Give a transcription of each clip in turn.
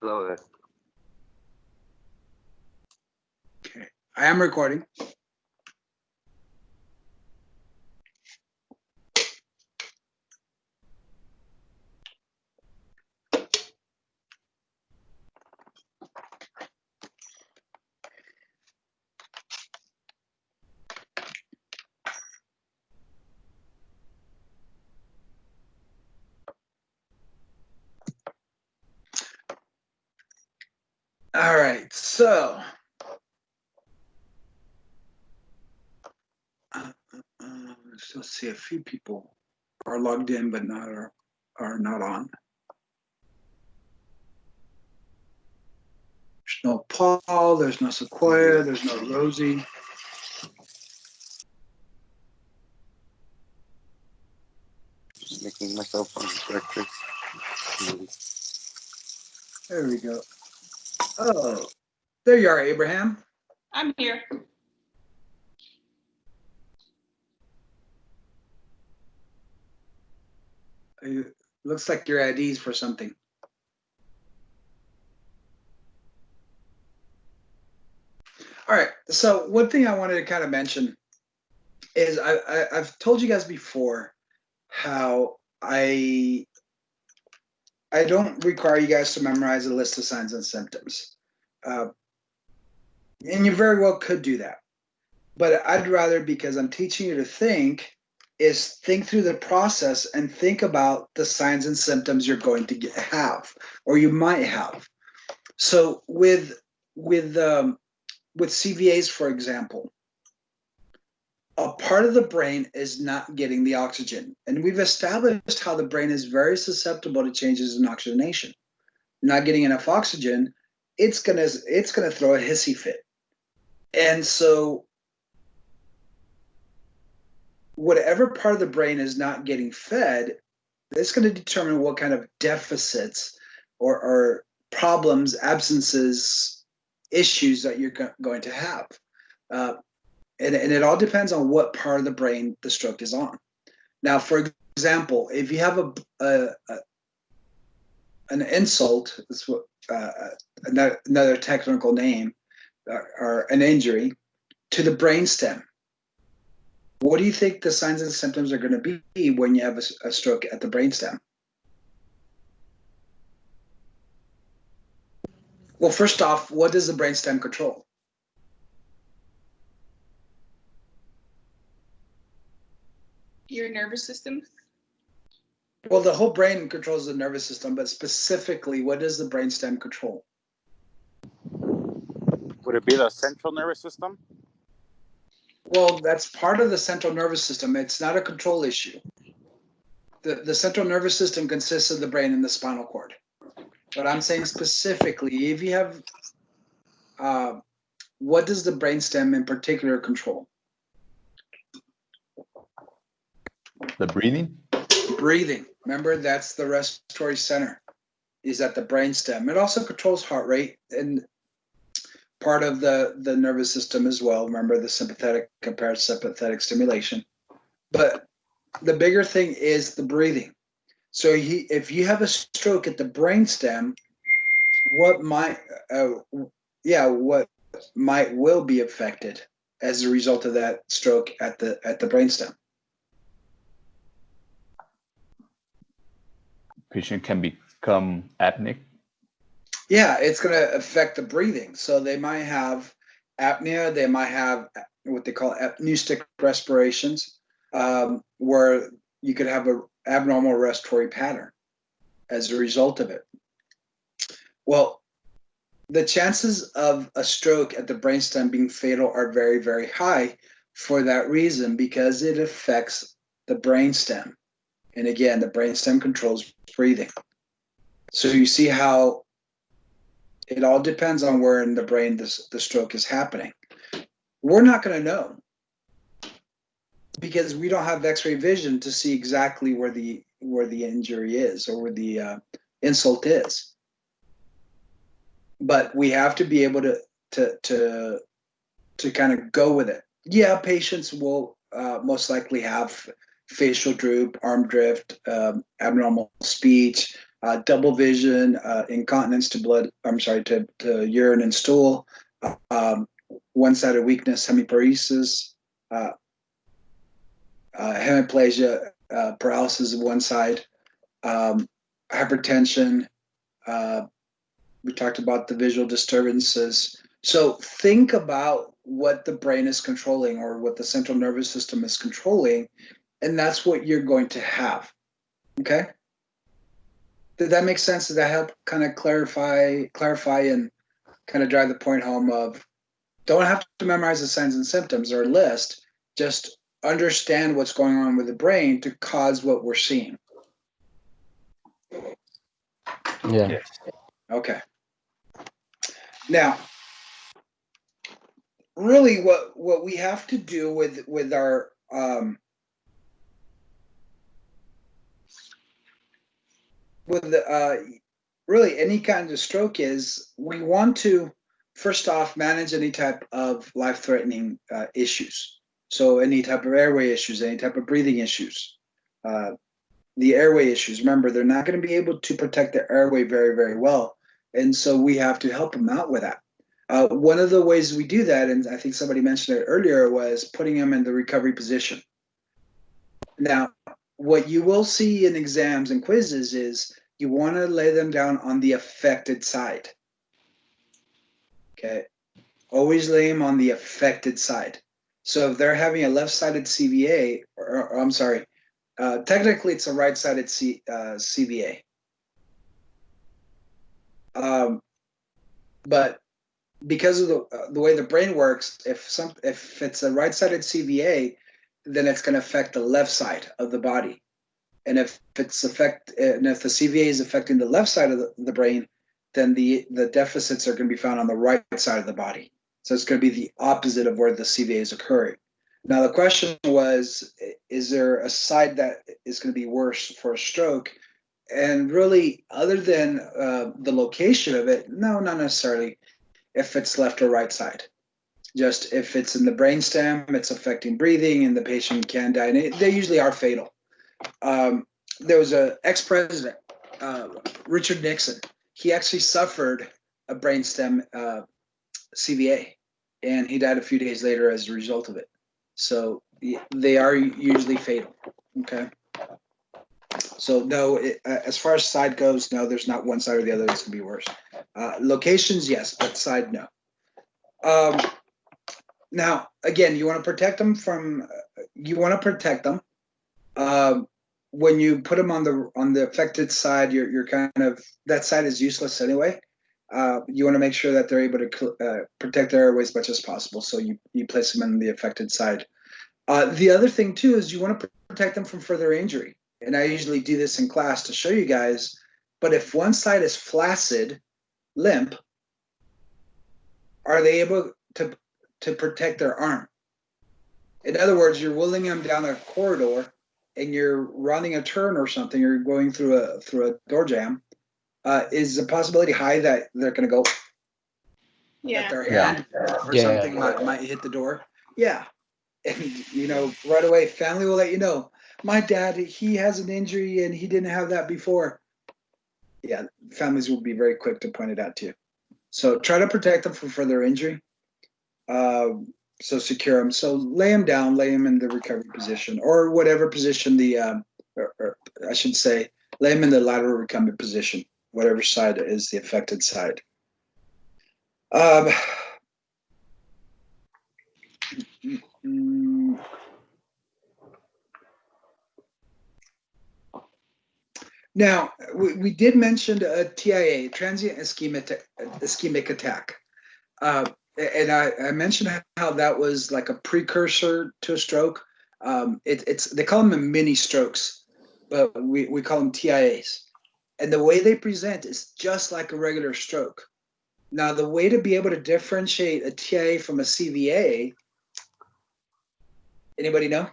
Hello there. Okay, I am recording. All right, so let's see, a few people are logged in but are not on. There's no Paul, there's no Sequoia, there's no Rosie. Just making myself on breakfast. There we go. Oh, there you are, Abraham. I'm here. Looks like you're at ease for something. All right, so one thing I wanted to kind of mention is I've told you guys before how I don't require you guys to memorize a list of signs and symptoms. And you very well could do that. But I'd rather, because I'm teaching you to think, is think through the process and think about the signs and symptoms you're going to have, or you might have. So with CVAs, for example, a part of the brain is not getting the oxygen. And we've established how the brain is very susceptible to changes in oxygenation. Not getting enough oxygen, it's gonna throw a hissy fit. And so whatever part of the brain is not getting fed, it's going to determine what kind of deficits or problems, absences, issues that you're going to have. And it all depends on what part of the brain the stroke is on. Now, for example, if you have an insult, that's what another technical name, or an injury to the brainstem, what do you think the signs and symptoms are going to be when you have a stroke at the brainstem? Well, first off, what does the brainstem control? Your nervous system? Well, the whole brain controls the nervous system, but specifically, what does the brainstem control? Would it be the central nervous system? Well, that's part of the central nervous system. It's not a control issue. The central nervous system consists of the brain and the spinal cord. But I'm saying specifically, if you have, what does the brainstem in particular control? The breathing? Breathing. Remember, that's the respiratory center, is at the brainstem. It also controls heart rate and part of the nervous system as well. Remember, the sympathetic and parasympathetic stimulation. But the bigger thing is the breathing. So if you have a stroke at the brainstem, what will be affected as a result of that stroke at the brainstem? Patient can become apneic. Yeah, it's going to affect the breathing. So they might have apnea. They might have what they call apneustic respirations, where you could have an abnormal respiratory pattern as a result of it. Well, the chances of a stroke at the brainstem being fatal are very, very high for that reason, because it affects the brainstem. And again, the brainstem controls breathing. So you see how it all depends on where in the brain the stroke is happening. We're not going to know because we don't have X-ray vision to see exactly where the injury is or where the insult is. But we have to be able to kind of go with it. Yeah, patients will most likely have facial droop, arm drift, abnormal speech, double vision, incontinence to blood, I'm sorry, to urine and stool, one-sided weakness, hemiparesis, hemiplegia, paralysis of one side, hypertension. We talked about the visual disturbances. So think about what the brain is controlling or what the central nervous system is controlling, and that's what you're going to have. Okay? Did that make sense? Did that help kind of clarify and kind of drive the point home of don't have to memorize the signs and symptoms or list, just understand what's going on with the brain to cause what we're seeing. Yeah. Yes. Okay. Now, really what we have to do with our really any kind of stroke is we want to first off manage any type of life-threatening issues. So any type of airway issues, any type of breathing issues. The airway issues, remember, they're not going to be able to protect their airway very, very well. And so we have to help them out with that. One of the ways we do that, and I think somebody mentioned it earlier, was putting them in the recovery position. Now, what you will see in exams and quizzes is you want to lay them down on the affected side. Okay. Always lay them on the affected side. So if they're having a left-sided CVA, or I'm sorry, technically it's a right-sided CVA. But because of the way the brain works, if it's a right-sided CVA, then it's going to affect the left side of the body. And if the CVA is affecting the left side of the brain, then the deficits are going to be found on the right side of the body. So it's going to be the opposite of where the CVA is occurring. Now the question was, is there a side that is going to be worse for a stroke? And really, other than the location of it, no, not necessarily. If it's left or right side, just if it's in the brainstem, it's affecting breathing, and the patient can die. And they usually are fatal. There was an ex-president, Richard Nixon. He actually suffered a brainstem CVA, and he died a few days later as a result of it. So they are usually fatal. Okay. So no, as far as side goes, no, there's not one side or the other that's gonna be worse. Locations, yes, but side, no. Now, again, you want to protect them from. You want to protect them. When you put them on the affected side, you're kind of that side is useless anyway. You want to make sure that they're able to protect their airways as much as possible. So you place them in the affected side. The other thing too is you want to protect them from further injury. And I usually do this in class to show you guys. But if one side is flaccid, limp, are they able to protect their arm? In other words, you're wheeling them down a corridor and you're running a turn or something, or going through a door jam. Is the possibility high that they're going to go? Yeah. That their hand or Yeah. something might hit the door? Yeah. And right away, family will let you know. My dad, he has an injury and he didn't have that before. Yeah, families will be very quick to point it out to you. So try to protect them from further injury. So secure them. So lay them down, lay them in the recovery position, or whatever position or I should say, lay them in the lateral recumbent position, whatever side is the affected side. Now, we did mention a TIA, transient ischemic attack. And I mentioned how that was like a precursor to a stroke. They call them mini strokes, but we call them TIAs. And the way they present is just like a regular stroke. Now, the way to be able to differentiate a TIA from a CVA, anybody know?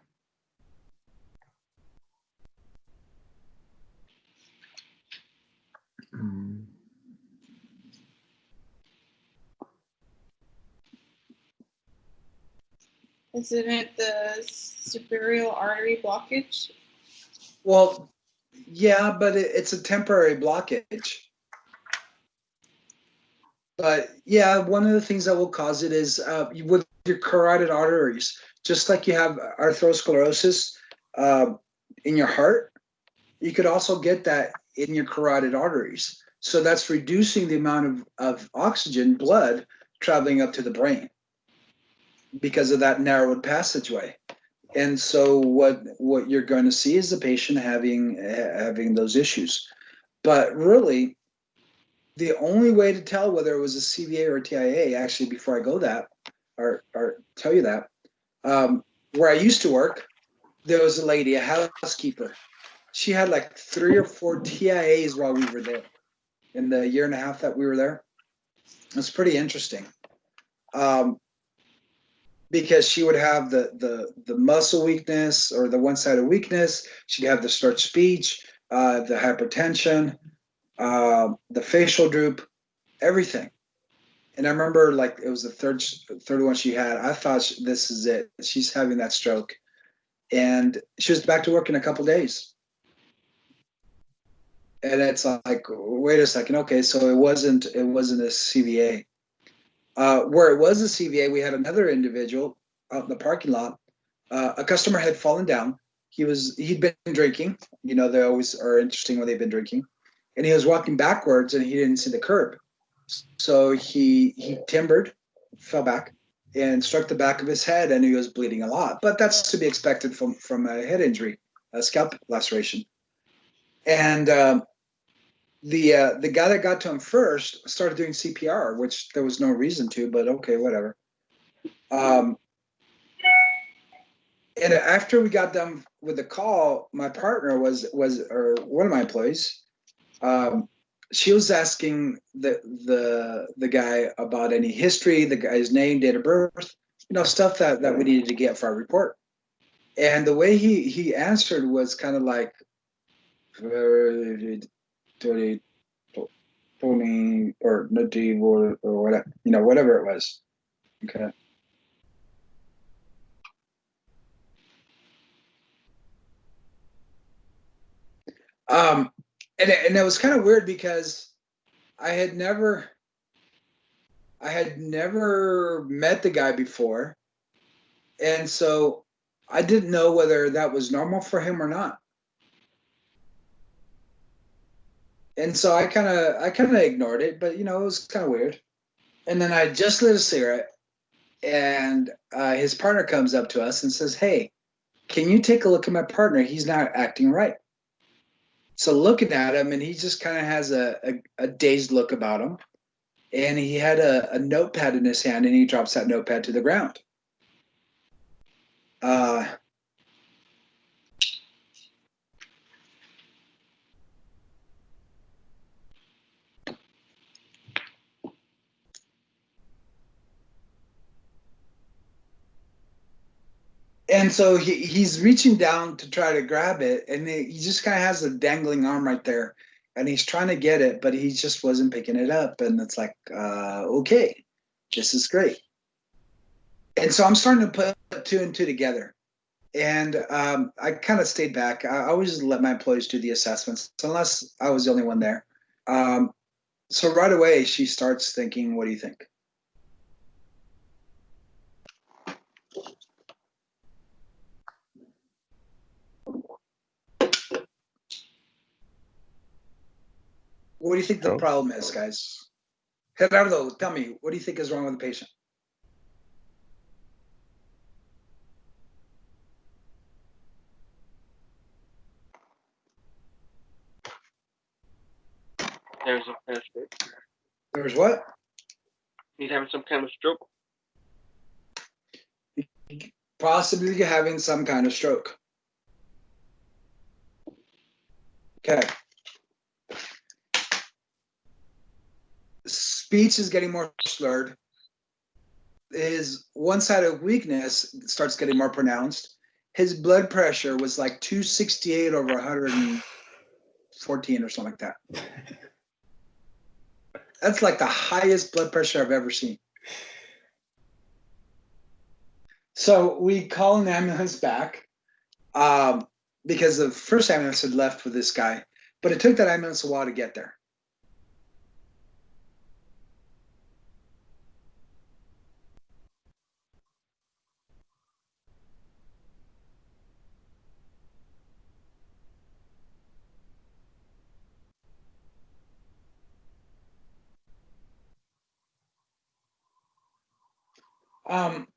Isn't it the superior artery blockage? Well, Yeah, but it's a temporary blockage. But yeah, one of the things that will cause it is with your carotid arteries, just like you have arthrosclerosis in your heart, you could also get that in your carotid arteries. So that's reducing the amount of oxygen, blood, traveling up to the brain because of that narrowed passageway. And so what you're going to see is the patient having those issues. But really, the only way to tell whether it was a CVA or a TIA, actually, before I go that, or tell you that, where I used to work, there was a lady, a housekeeper. She had like 3 or 4 TIAs while we were there in the year and a half that we were there. It's pretty interesting. Because she would have the muscle weakness or the one-sided weakness. She'd have the short speech, the hypertension, the facial droop, everything. And I remember like it was the third one she had. I thought this is it. She's having that stroke, and she was back to work in a couple days. And it's like, wait a second, okay, so it wasn't a CVA. Where it was a CVA, we had another individual out in the parking lot. A customer had fallen down. He'd been drinking. You know, they always are interesting when they've been drinking. And he was walking backwards, and he didn't see the curb. So he timbered, fell back, and struck the back of his head, and he was bleeding a lot. But that's to be expected from a head injury, a scalp laceration. And the guy that got to him first started doing CPR, which there was no reason to, but okay, whatever. And after we got done with the call, my partner or one of my employees, she was asking the guy about any history, the guy's name, date of birth, stuff that we needed to get for our report. And the way he answered was kind of like, 20 or native or whatever, whatever it was. Okay. And it was kind of weird because I had never met the guy before, and so I didn't know whether that was normal for him or not. And so I kind of ignored it, but it was kind of weird. And then I just lit a cigarette, and his partner comes up to us and says, "Hey, can you take a look at my partner? He's not acting right." So looking at him, and he just kind of has a dazed look about him. And he had a notepad in his hand, and he drops that notepad to the ground. And so he's reaching down to try to grab it, and he just kind of has a dangling arm right there, and he's trying to get it, but he just wasn't picking it up. And it's like, okay, this is great. And so I'm starting to put 2 and 2 together. And I kind of stayed back. I always let my employees do the assessments, unless I was the only one there. So right away, she starts thinking, what do you think? What do you think the problem is, guys? Gerardo, tell me, what do you think is wrong with the patient? There's some kind of stroke. There's what? He's having some kind of stroke. Possibly having some kind of stroke. Okay. Speech is getting more slurred. His one-sided weakness starts getting more pronounced. His blood pressure was like 268 over 114 or something like that. That's like the highest blood pressure I've ever seen. So we call an ambulance back. because the first ambulance had left with this guy, but it took that ambulance a while to get there.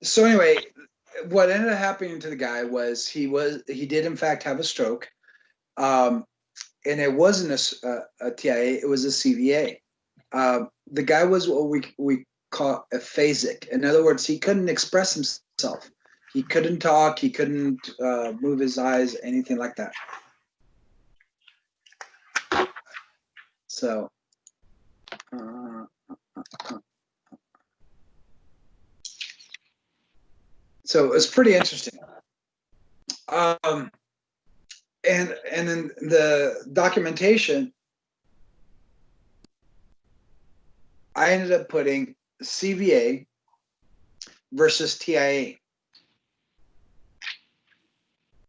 So anyway, what ended up happening to the guy was he did in fact have a stroke, and it wasn't a TIA, it was a CVA. The guy was what we call aphasic. In other words, he couldn't express himself. He couldn't talk. He couldn't move his eyes, anything like that. So. So it's pretty interesting. And then the documentation, I ended up putting CVA versus TIA.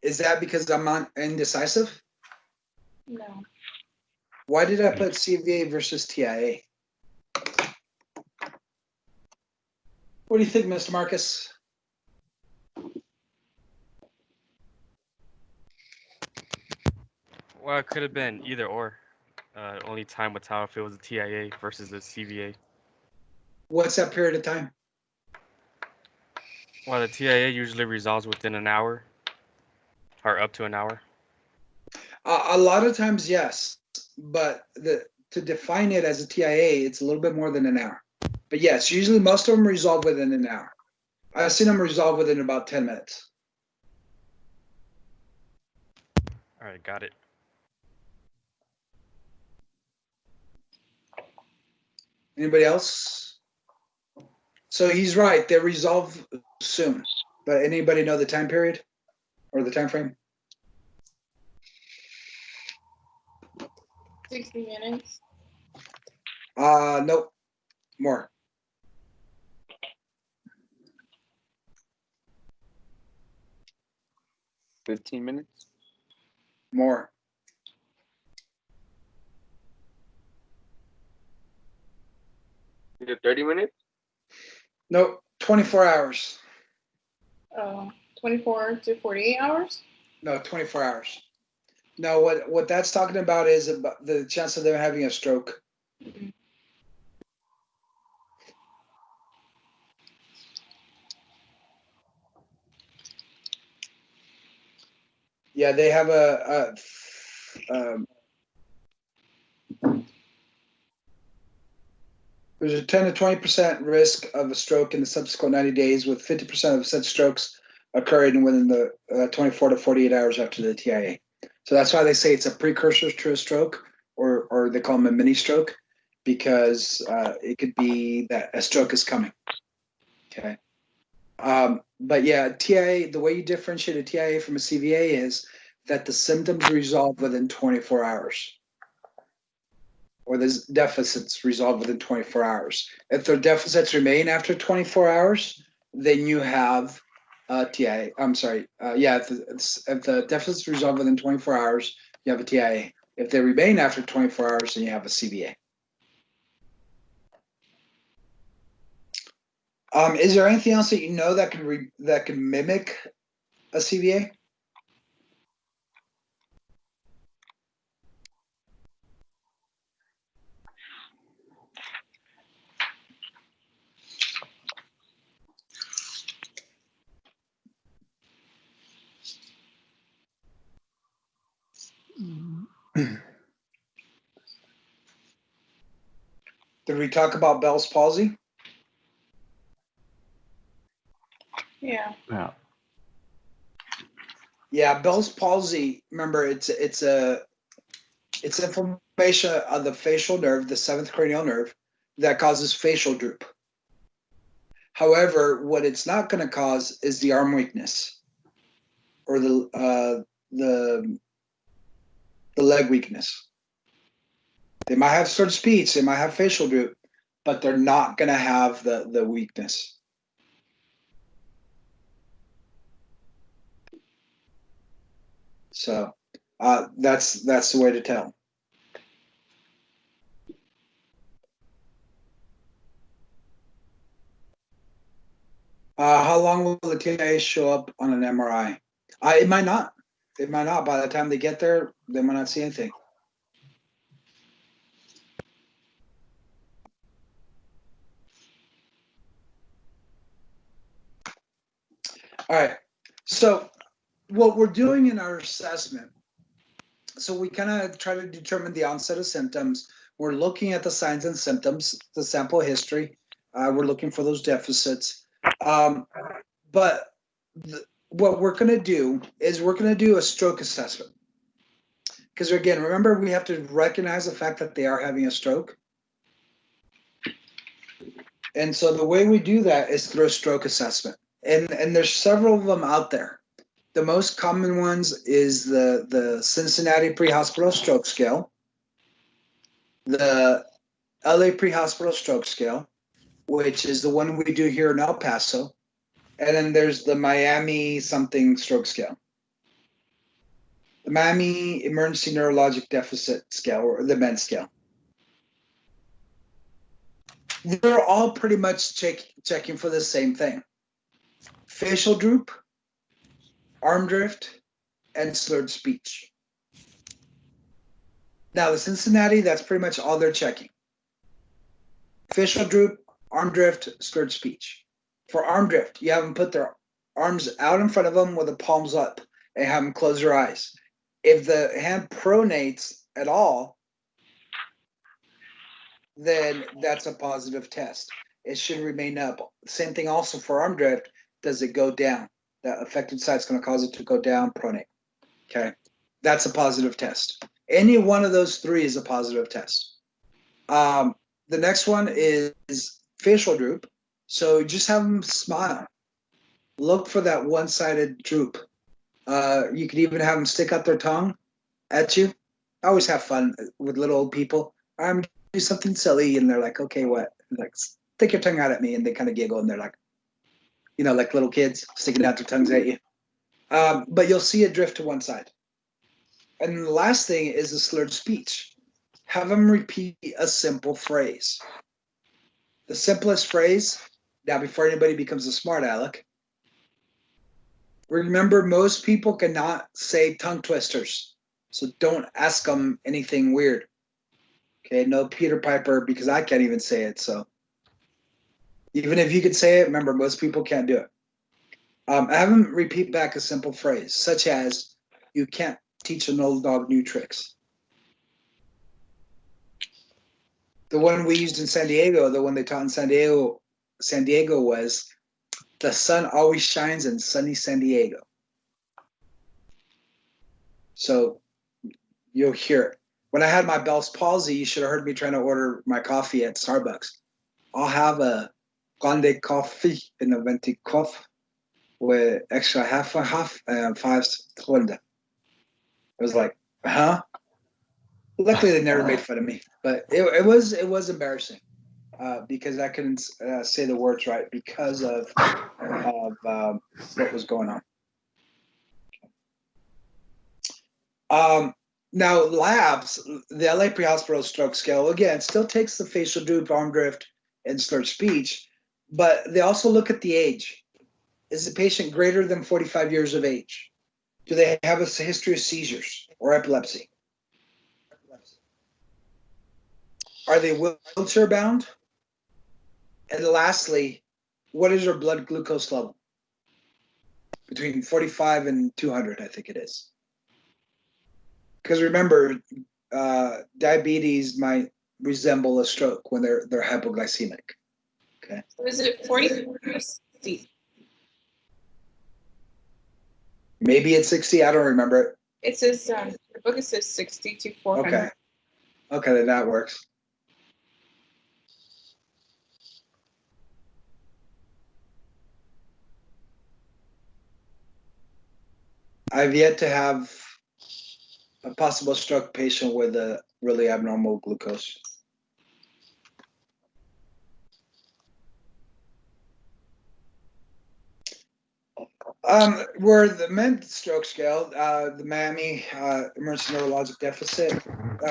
Is that because I'm indecisive? No. Why did I put CVA versus TIA? What do you think, Mr. Marcus? Well, it could have been either or. Only time would tell if it was a TIA versus a CVA. What's that period of time? Well, the TIA usually resolves within an hour, or up to an hour. A lot of times, yes, but to define it as a TIA, it's a little bit more than an hour. But yes, usually most of them resolve within an hour. I've seen them resolve within about 10 minutes. All right, got it. Anybody else? So he's right, they resolve soon. But anybody know the time period or the time frame? 60 minutes. Nope. More. $15 minutes. More. Is it 30 minutes? Nope. 24 hours. 24 to 48 hours. No, 24 hours. No, what that's talking about is about the chance of them having a stroke. Mhm. Yeah, they have there's a 10 to 20% risk of a stroke in the subsequent 90 days, with 50% of such strokes occurring within the 24 to 48 hours after the TIA. So that's why they say it's a precursor to a stroke, or they call them a mini stroke, because it could be that a stroke is coming. Okay. But yeah, TIA, the way you differentiate a TIA from a CVA is that the symptoms resolve within 24 hours, or the deficits resolve within 24 hours. If the deficits remain after 24 hours, then you have TIA. I'm sorry. If the deficits resolve within 24 hours, you have a TIA. If they remain after 24 hours, then you have a CVA. Is there anything else that you know that can mimic a CVA? Did we talk about Bell's palsy? Yeah. Yeah. Yeah, Bell's palsy. Remember, it's inflammation of the facial nerve, the seventh cranial nerve, that causes facial droop. However, what it's not going to cause is the arm weakness or the leg weakness. They might have slurred speech, they might have facial droop, but they're not going to have the weakness. So That's the way to tell. How long will the TIA show up on an MRI? It might not. It might not. By the time they get there, they might not see anything. All right. So what we're doing in our assessment, so we kind of try to determine the onset of symptoms. We're looking at the signs and symptoms, the sample history. We're looking for those deficits. But what we're going to do is we're going to do a stroke assessment. Because again, remember, we have to recognize the fact that they are having a stroke. And so the way we do that is through a stroke assessment. And there's several of them out there. The most common ones is the Cincinnati Pre-Hospital Stroke Scale, the LA Pre-Hospital Stroke Scale, which is the one we do here in El Paso, and then there's the Miami something stroke scale. The Miami Emergency Neurologic Deficit Scale, or the MEN scale. They're all pretty much checking for the same thing. Facial droop, arm drift, and slurred speech. Now the Cincinnati, that's pretty much all they're checking. Facial droop, arm drift, slurred speech. For arm drift, you have them put their arms out in front of them with the palms up and have them close their eyes. If the hand pronates at all, then that's a positive test. It should remain up. Same thing also for arm drift. Does it go down? That affected side is going to cause it to go down, pronate. Okay, that's a positive test. Any one of those three is a positive test. The next one is facial droop. So just have them smile. Look for that one-sided droop. You could even have them stick out their tongue at you. I always have fun with little old people. I'm do something silly, and they're like, "Okay, what?" Like, stick your tongue out at me, and they kind of giggle, and they're like, like little kids sticking out their tongues at you. But you'll see it drift to one side. And the last thing is a slurred speech. Have them repeat a simple phrase. The simplest phrase, now before anybody becomes a smart aleck, remember most people cannot say tongue twisters. So don't ask them anything weird. Okay, no Peter Piper, because I can't even say it. So even if you could say it, remember, most people can't do it. Have them repeat back a simple phrase, such as, "You can't teach an old dog new tricks." The one we used in San Diego, the one they taught in San Diego was, "The sun always shines in sunny San Diego." So you'll hear it. When I had my Bell's palsy, you should have heard me trying to order my coffee at Starbucks. I'll have a grande coffee and a venti coffee with extra half and 5 seconds. It was like, huh? Luckily, they never made fun of me, but it was embarrassing because I couldn't say the words right because of what was going on. Now, labs, the LA Pre-Hospital Stroke Scale, again, still takes the facial droop, arm drift, and slurred speech, but they also look at the age. Is the patient greater than 45 years of age? Do they have a history of seizures or epilepsy? Are they wheelchair bound? And lastly, what is their blood glucose level? Between 45 and 200, I think it is. Because remember, diabetes might resemble a stroke when they're hypoglycemic. Okay. So is it 40 or 60? Maybe it's 60. I don't remember it. It says the book, it says 60 to 400. Okay. Okay, then that works. I've yet to have a possible stroke patient with a really abnormal glucose. We're the MEND stroke scale, the MAMI, emergency neurologic deficit.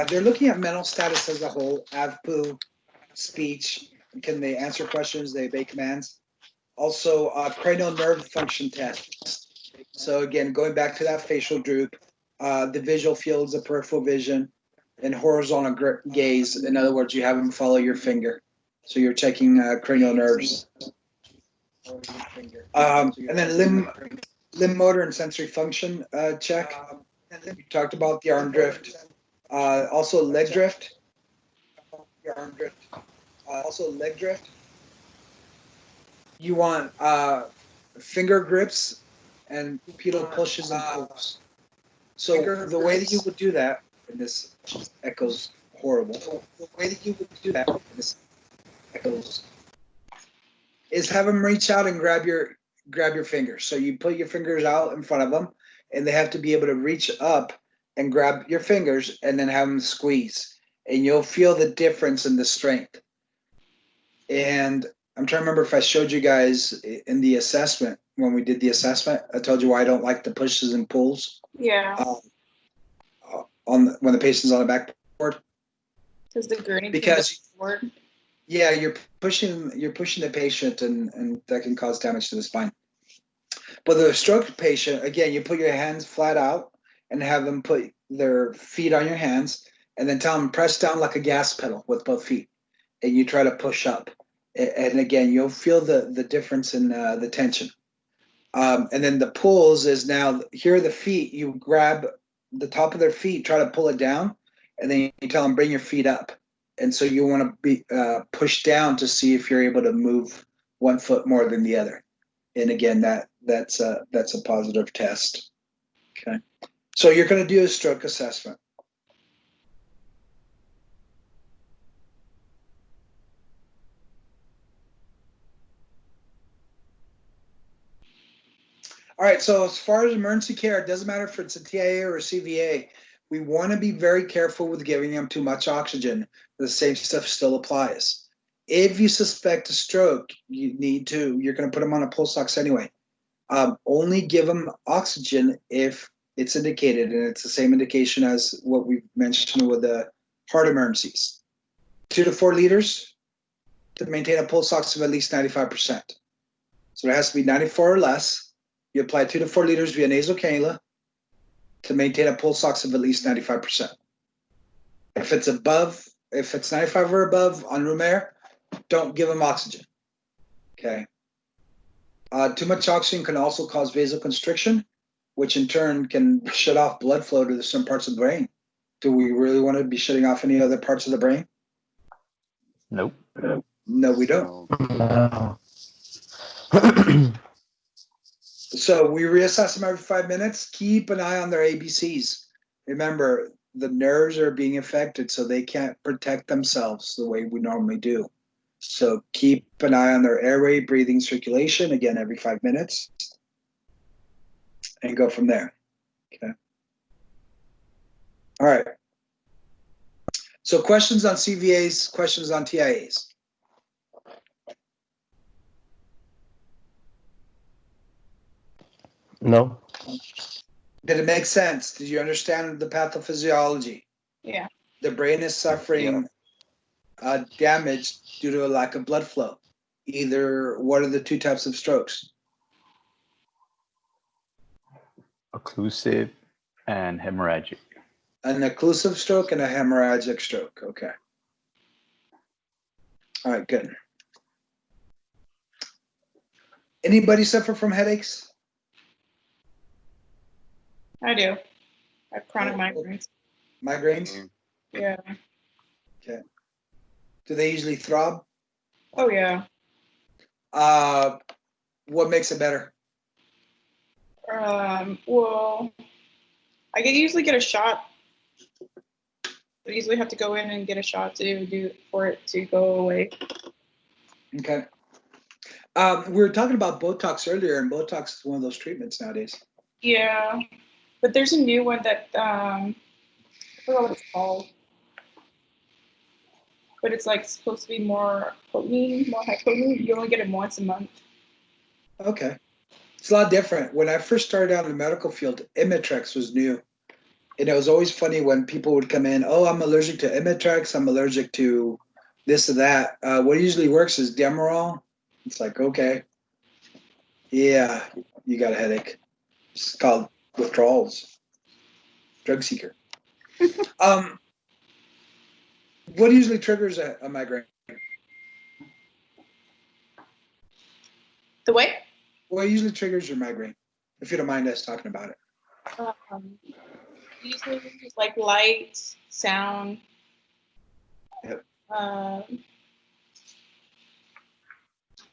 They're looking at mental status as a whole, AVPU, speech. Can they answer questions? They obey commands. Also, cranial nerve function test. So again, going back to that facial droop, the visual fields of peripheral vision, and horizontal gaze. In other words, you have them follow your finger. So you're checking cranial nerves. And then limb motor and sensory function check. We talked about the arm drift. Also leg drift. You want finger grips and pedal pushes and pulls. So the way that you would do that, and this echoes horrible. The way that you would do that, and this echoes, is have them reach out and grab your fingers. So you put your fingers out in front of them, and they have to be able to reach up and grab your fingers, and then have them squeeze, and you'll feel the difference in the strength. And I'm trying to remember if I showed you guys in the assessment, when we did the assessment, I told you why I don't like the pushes and pulls. Yeah, When the patient's on the backboard. because the gurney. Because forward. yeah, you're pushing the patient, and that can cause damage to the spine. But the stroke patient, again, you put your hands flat out and have them put their feet on your hands, and then tell them press down like a gas pedal with both feet, and you try to push up. And again, you'll feel the difference in the tension. And then the pulls is now, here are the feet. You grab the top of their feet, try to pull it down, and then you tell them bring your feet up. And so you want to be pushed down to see if you're able to move one foot more than the other. And again, that's a positive test. Okay. So you're going to do a stroke assessment. All right, so as far as emergency care, it doesn't matter if it's a TIA or a CVA. We want to be very careful with giving them too much oxygen. The same stuff still applies. If you suspect a stroke, you're going to put them on a pulse ox anyway. Only give them oxygen if it's indicated, and it's the same indication as what we mentioned with the heart emergencies. 2 to 4 liters to maintain a pulse ox of at least 95%. So it has to be 94 or less. You apply 2 to 4 liters via nasal cannula to maintain a pulse ox of at least 95%. If it's 95 or above on room air, don't give them oxygen. Okay. Too much oxygen can also cause vasoconstriction, which in turn can shut off blood flow to some parts of the brain. Do we really want to be shutting off any other parts of the brain? Nope. No, we don't. No. So we reassess them every 5 minutes. Keep an eye on their ABCs. Remember, the nerves are being affected, so they can't protect themselves the way we normally do. So keep an eye on their airway, breathing, circulation, again, every 5 minutes. And go from there. Okay. All right. So questions on CVAs, questions on TIAs. No. Did it make sense? Did you understand the pathophysiology? Yeah. The brain is suffering damage due to a lack of blood flow. What are the 2 types of strokes? Occlusive and hemorrhagic. An occlusive stroke and a hemorrhagic stroke. Okay. All right, good. Anybody suffer from headaches? I do. I have chronic migraines. Migraines? Yeah. Okay. Do they usually throb? Oh yeah. What makes it better? Well, I usually get a shot. I usually have to go in and get a shot for it to go away. Okay. We were talking about Botox earlier, and Botox is one of those treatments nowadays. Yeah, but there's a new one that I forgot what it's called, but it's like supposed to be more potent, more high potent. You only get it once a month. Okay. It's a lot different. When I first started out in the medical field, Imitrex was new. And it was always funny when people would come in, oh, I'm allergic to Imitrex, I'm allergic to this or that. What usually works is Demerol. It's like, okay, yeah, you got a headache. It's called withdrawals, drug seeker. What usually triggers a migraine? The way? What usually triggers your migraine? If you don't mind us talking about it. Usually like light, sound. Yep.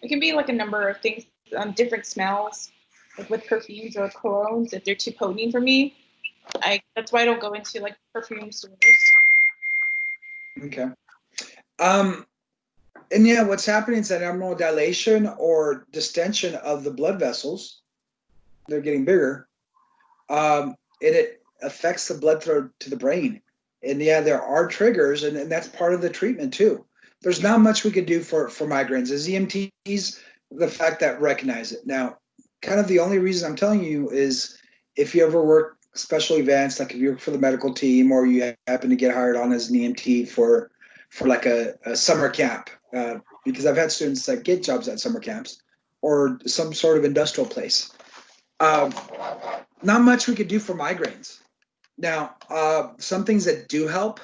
It can be like a number of things, different smells, like with perfumes or colognes. If they're too potent for me, that's why I don't go into like perfume stores. Okay. And yeah, what's happening is that abnormal dilation or distension of the blood vessels. They're getting bigger. And it affects the blood flow to the brain. And yeah, there are triggers, and that's part of the treatment too. There's not much we could do for migraines. As EMTs, the fact that recognize it. Now, kind of the only reason I'm telling you is if you ever work special events, like if you work for the medical team or you happen to get hired on as an EMT for like a summer camp, because I've had students that get jobs at summer camps or some sort of industrial place. Not much we could do for migraines. Now, some things that do help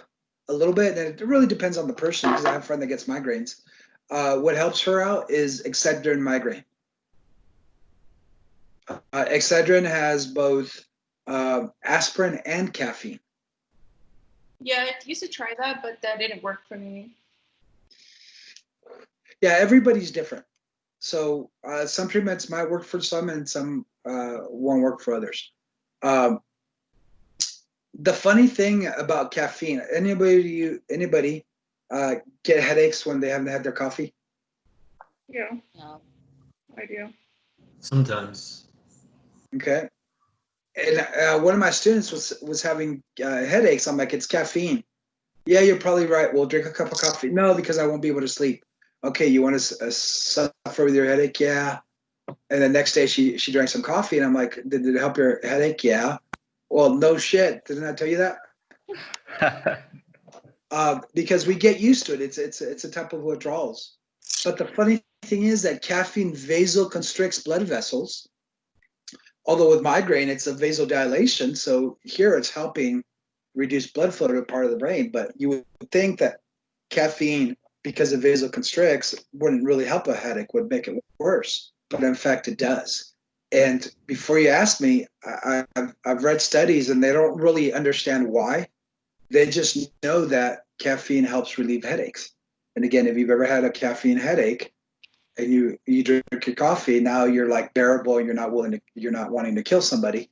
a little bit, and it really depends on the person because I have a friend that gets migraines. What helps her out is Excedrin migraine. Excedrin has both aspirin and caffeine. Yeah, I used to try that, but that didn't work for me. Yeah, everybody's different. So some treatments might work for some and some won't work for others. The funny thing about caffeine, anybody get headaches when they haven't had their coffee? Yeah, No. I do. Sometimes. Okay. And one of my students was having headaches. I'm like, it's caffeine. Yeah, you're probably right. Well, drink a cup of coffee. No, because I won't be able to sleep. Okay, you want to suffer with your headache? Yeah. And the next day she drank some coffee, and I'm like, did it help your headache? Yeah. Well, no shit. Didn't I tell you that? Because we get used to it. It's a type of withdrawals. But the funny thing is that caffeine vasoconstricts blood vessels. Although with migraine, it's a vasodilation. So here it's helping reduce blood flow to a part of the brain. But you would think that caffeine, because it vasoconstricts, wouldn't really help a headache, would make it worse. But in fact, it does. And before you ask me, I've read studies and they don't really understand why. They just know that caffeine helps relieve headaches. And again, if you've ever had a caffeine headache and you drink your coffee, now you're like bearable and you're not wanting to kill somebody,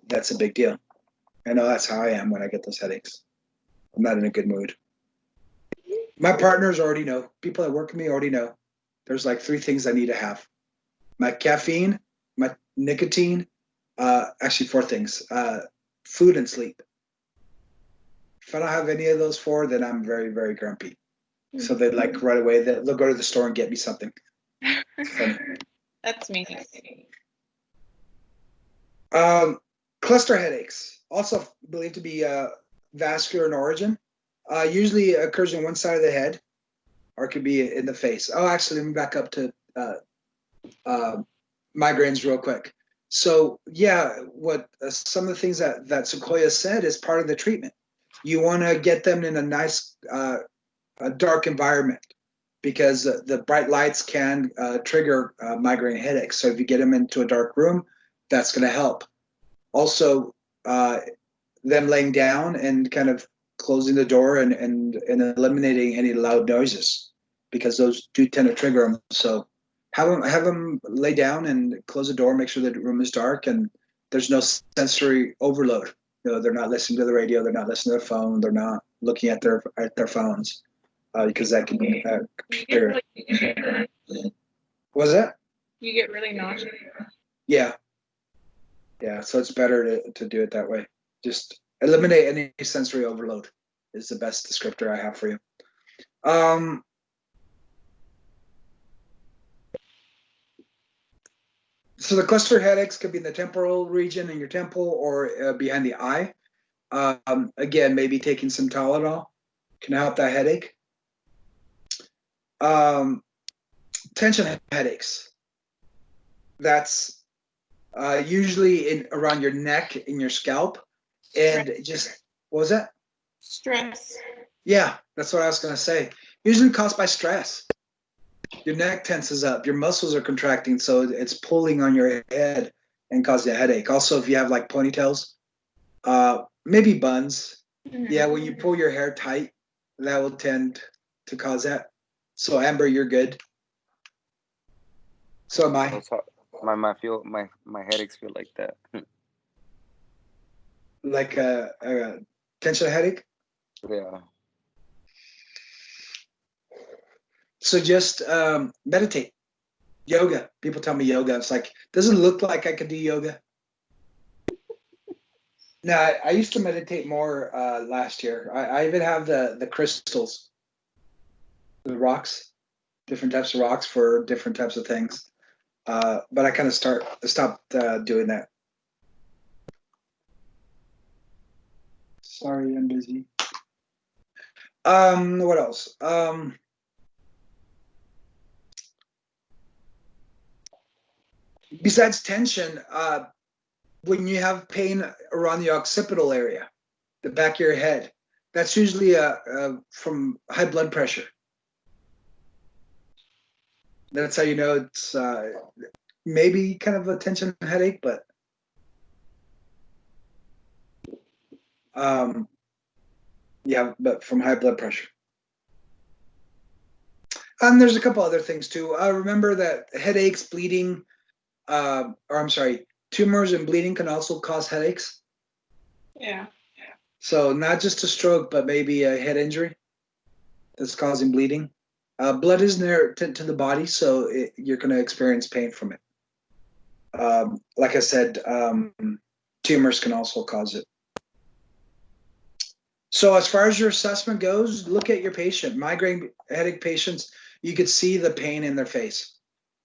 that's a big deal. I know that's how I am when I get those headaches. I'm not in a good mood. My partners already know. People that work with me already know. There's like 3 things I need to have: my caffeine, my nicotine, actually 4 things: food and sleep. If I don't have any of those 4, then I'm very, very grumpy. So they like right away they'll go to the store and get me something. That's me. Cluster headaches, also believed to be vascular in origin, usually occurs on one side of the head, or it could be in the face. Oh, actually, let me back up to migraines real quick. So yeah, what some of the things that Sequoia said is part of the treatment. You want to get them in a nice dark environment because the bright lights can trigger migraine headaches. So if you get them into a dark room, that's going to help. Also, them laying down and kind of closing the door and eliminating any loud noises because those do tend to trigger them. So have them lay down and close the door, make sure the room is dark and there's no sensory overload. They're not listening to the radio, they're not listening to their phone, they're not looking at their phones because that can be trigger. Was that? You get really nauseous. Yeah. So it's better to do it that way. Just eliminate any sensory overload is the best descriptor I have for you. So the cluster headaches could be in the temporal region in your temple or behind the eye. Again, maybe taking some Tylenol can help that headache. Tension headaches. That's usually around your neck, in your scalp, and just what was that? Stress. Yeah, that's what I was gonna say. Usually caused by stress. Your neck tenses up, your muscles are contracting, so it's pulling on your head and causing a headache. Also, if you have like ponytails, maybe buns. Yeah, when you pull your hair tight, that will tend to cause that. So Amber, you're good. So am I. Also, my headaches feel like that. Like a tension headache. Yeah. So just meditate. Yoga. People tell me yoga. It's like, doesn't look like I could do yoga. No, I used to meditate more last year. I even have the crystals, the rocks, different types of rocks for different types of things. But I kind of stopped doing that. Sorry, I'm busy. What else? Besides tension, when you have pain around the occipital area, the back of your head, that's usually from high blood pressure. That's how you know it's maybe kind of a tension headache, but yeah, but from high blood pressure. And there's a couple other things too. Remember that headaches, bleeding, or I'm sorry, tumors and bleeding can also cause headaches. Yeah. So not just a stroke, but maybe a head injury that's causing bleeding. Blood is near to the body, so you're going to experience pain from it. Like I said, tumors can also cause it. So as far as your assessment goes, look at your patient. Migraine headache patients, you could see the pain in their face.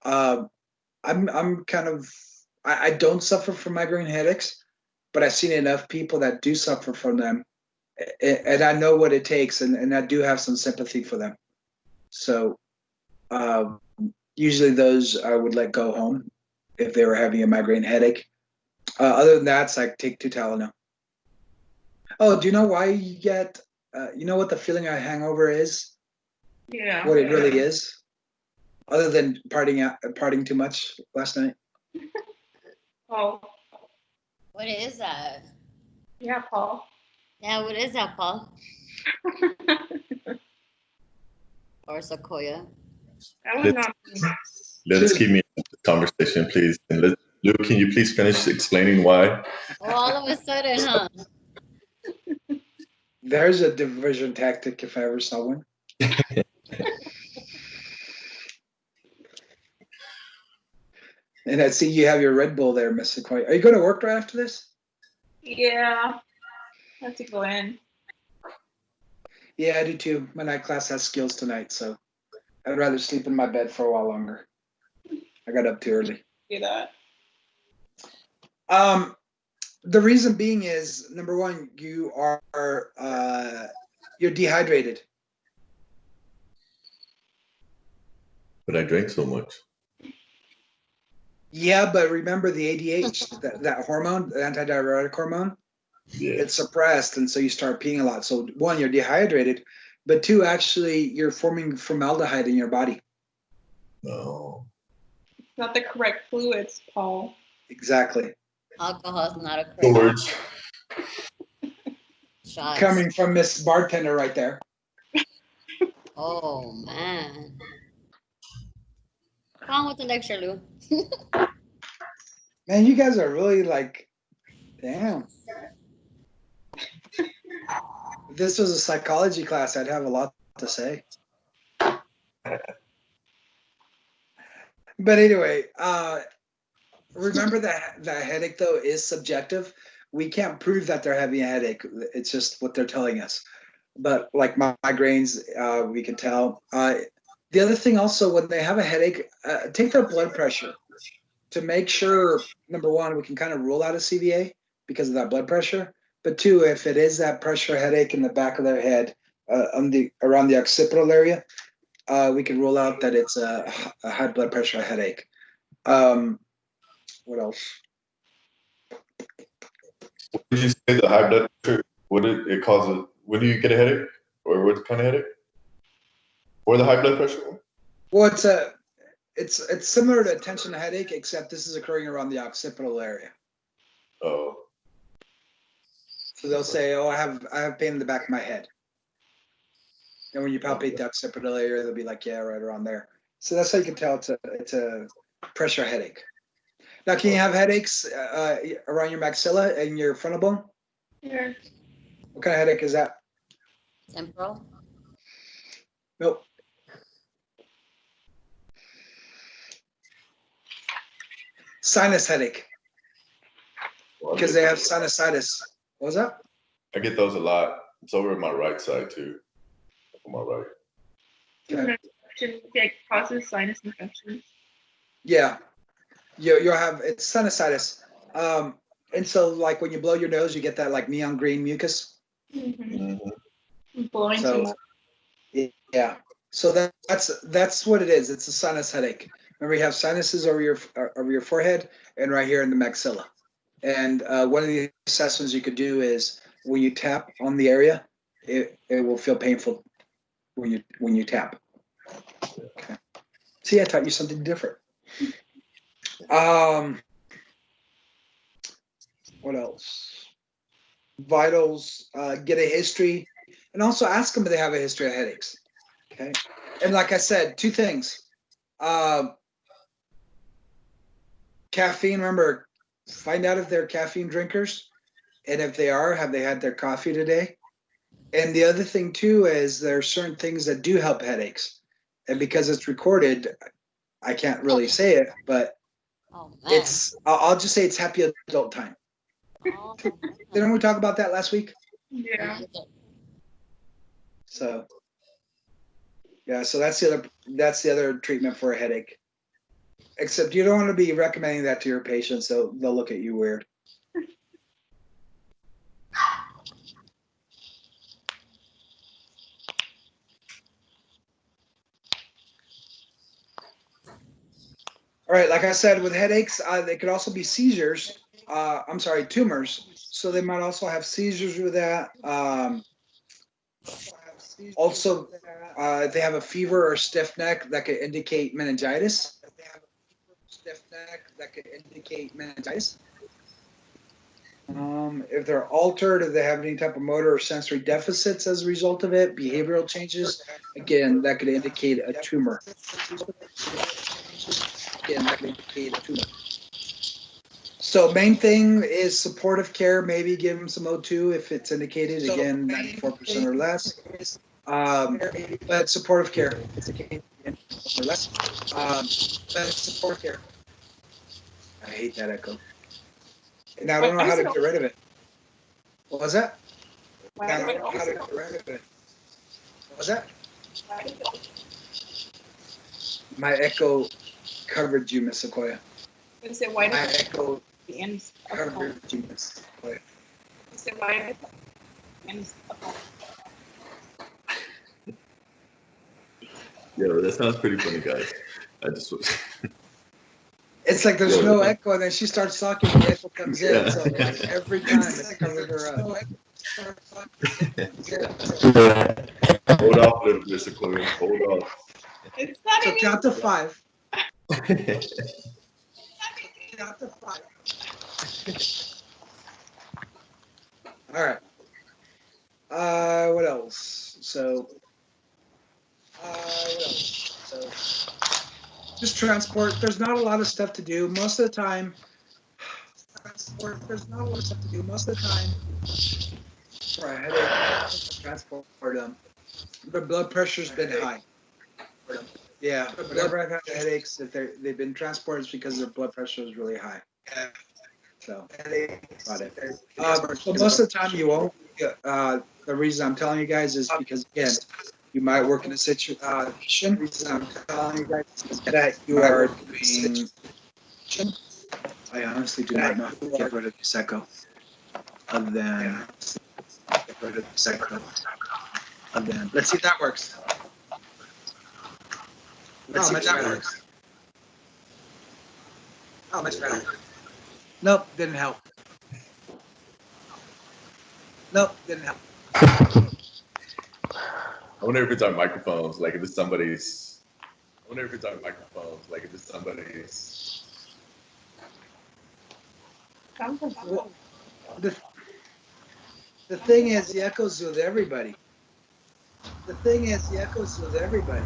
I'm kind of, I don't suffer from migraine headaches, but I've seen enough people that do suffer from them, and I know what it takes, and I do have some sympathy for them. So usually those I would let go home if they were having a migraine headache. Other than that, it's like take 2 Tylenol. Oh, do you know why you get, you know what the feeling of hangover is? Yeah. What it really is? Other than partying too much last night? Oh, What is that? yeah, Paul. Yeah, what is that, Paul? Or Sequoia? That was not. Let's keep me in this conversation, please. And Luke, can you please finish explaining why? Oh, all of a sudden, huh? There's a diversion tactic if I ever saw one. And I see you have your Red Bull there, Miss Sequoia. Are you going to work right after this? Yeah. I have to go in. Yeah, I do too. My night class has skills tonight, so I'd rather sleep in my bed for a while longer. I got up too early. Do that. The reason being is, number one, you are you're dehydrated. But I drank so much. Yeah, but remember the ADH, that hormone, the antidiuretic hormone, Yeah. it's suppressed, and so you start peeing a lot. So one, you're dehydrated, but two, actually, you're forming formaldehyde in your body. No. It's not the correct fluids, Paul. Exactly. Alcohol is not a correct George. shot. Coming from Miss Bartender right there. Oh, man. Come on with the lecture, Lou. Man, you guys are really like, damn. If this was a psychology class, I'd have a lot to say. But anyway, remember that headache though is subjective. We can't prove that they're having a headache. It's just what they're telling us. But like migraines, we can tell. The other thing also, when they have a headache, take their blood pressure to make sure, number one, we can kind of rule out a CVA because of that blood pressure. But two, if it is that pressure headache in the back of their head, around the occipital area, we can rule out that it's a high blood pressure headache. What else? What did you say the high blood pressure? What did it cause? When do you get a headache, or what kind of headache? Or the high blood pressure? Well, it's similar to a tension headache, except this is occurring around the occipital area. Oh. So they'll say, "Oh, I have pain in the back of my head," and when you palpate the occipital area, they'll be like, "Yeah, right around there." So that's how you can tell it's a pressure headache. Now, can you have headaches around your maxilla and your frontal bone? Yeah. What kind of headache is that? Temporal. Nope. Sinus headache, because they have sinusitis. What was that? I get those a lot. It's over my right side too. On my right. Okay. It causes sinus infections. Yeah, you'll have it's sinusitis, and so like when you blow your nose, you get that like neon green mucus. Blowing too So much. yeah, so that's what it is. It's a sinus headache. Remember, you have sinuses over your forehead and right here in the maxilla. And one of the assessments you could do is when you tap on the area, it will feel painful when you tap. Okay. See, I taught you something different. What else? Vitals, get a history, and also ask them if they have a history of headaches. Okay. And like I said, two things. Caffeine, remember, find out if they're caffeine drinkers. And if they are, have they had their coffee today? And the other thing too is there are certain things that do help headaches. And because it's recorded, I can't really say it, but I'll just say it's happy adult time. Didn't we talk about that last week? Yeah. So yeah, so that's the other treatment for a headache. Except you don't want to be recommending that to your patients, so they'll look at you weird. All right, like I said, with headaches, they could also be seizures. I'm sorry, tumors. So they might also have seizures with that. Also, if they have a fever or stiff neck, that could indicate meningitis. If they're altered, if they have any type of motor or sensory deficits as a result of it, behavioral changes, again, that could indicate a tumor. So main thing is supportive care. Maybe give them some O2 if it's indicated. Again, 94% or less. But supportive care. I hate that echo. And I don't know how to get rid of it. What was that? I don't know how to get rid of it. What was that? My echo covered you, Miss Sequoia. Why My does echo the ends covered you, Miss Sequoia. why ends Yeah, that sounds pretty funny, guys. I just was. It's like there's no echo, and then she starts talking, and the echo comes in. So like every time it's covered her up. Hold off a little bit, Sequoia. Hold off. It's not So even. count to 5. All right. What else? So just transport. There's not a lot of stuff to do. Most of the time, for a headache, transport them. The blood pressure's been high. Yeah, whenever I've had headaches, if they've been transported, it's because their blood pressure is really high. So, about it. So most of the time you won't. The reason I'm telling you guys is because, again, you might work in a situation that you are doing I honestly do not know how to get rid of this echo. Other than get rid of this echo. Other than, let's see if that works. Let's see if that works. Oh, much better. Nope, didn't help. Nope, didn't help. I wonder if it's our microphones, like if it's somebody's. I wonder if it's our microphones, like if it's somebody's. Well, the thing is, the echoes with everybody. The thing is, the echoes with everybody.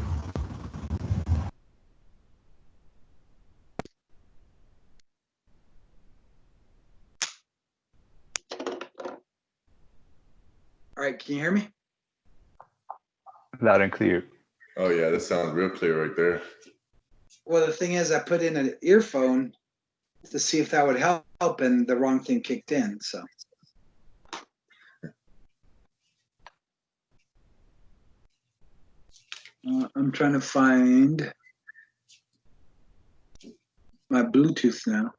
All right, can you hear me? Loud and clear. Oh yeah, that sounds real clear right there. Well, the thing is, I put in an earphone to see if that would help, and the wrong thing kicked in. So. I'm trying to find my Bluetooth now.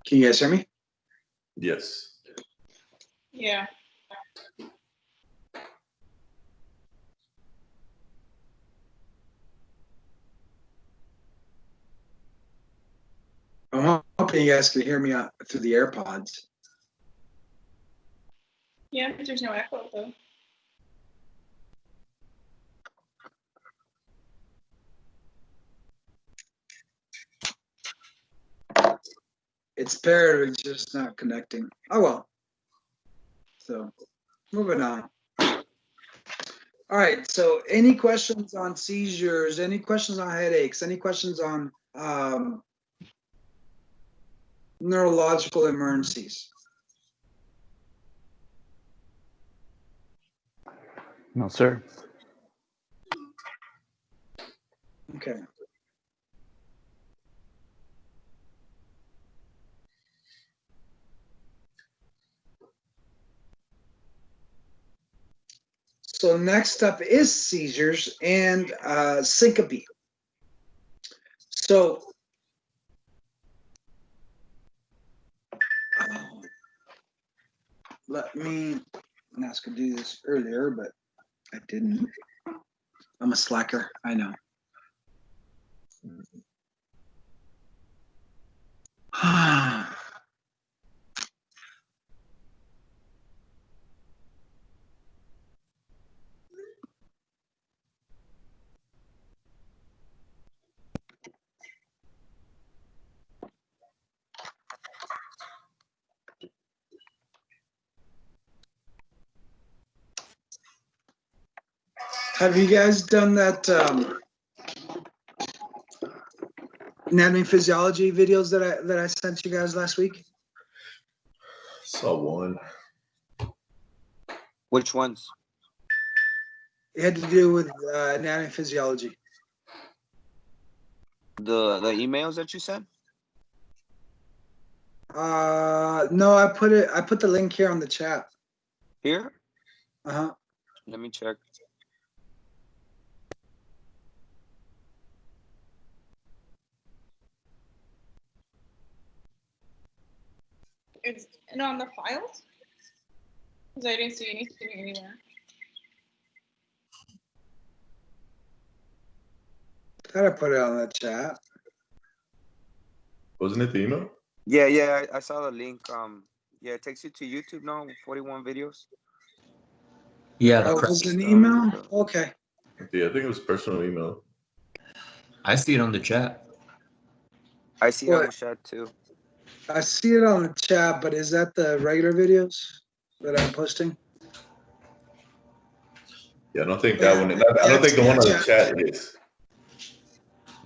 Can you guys hear me? Yes. Yeah. I'm hoping you guys can hear me through the AirPods. Yeah, there's no echo though. It's paired, it's just not connecting. Oh well. So, moving on. All right. So, any questions on seizures? Any questions on headaches? Any questions on neurological emergencies? No, sir. Okay. So next up is seizures and syncope. So let me, I was going to do this earlier, but I didn't. I'm a slacker, I know. Have you guys done that anatomy physiology videos that I sent you guys last week? Saw one. Which ones? It had to do with anatomy physiology. The emails that you sent? No, I put the link here on the chat. Here? Uh-huh. Let me check. Is it on the files? Because I didn't see anything anywhere. Thought I put it on the chat. Wasn't it the email? Yeah, I saw the link. Yeah, it takes you to YouTube now, 41 videos. Yeah, the Oh, press. was it an email? Okay. Yeah, I think it was personal email. I see it on the chat. I see it on What? the chat too. I see it on the chat, but is that the regular videos that I'm posting? Yeah, I don't think that one. I don't think the one on the chat is.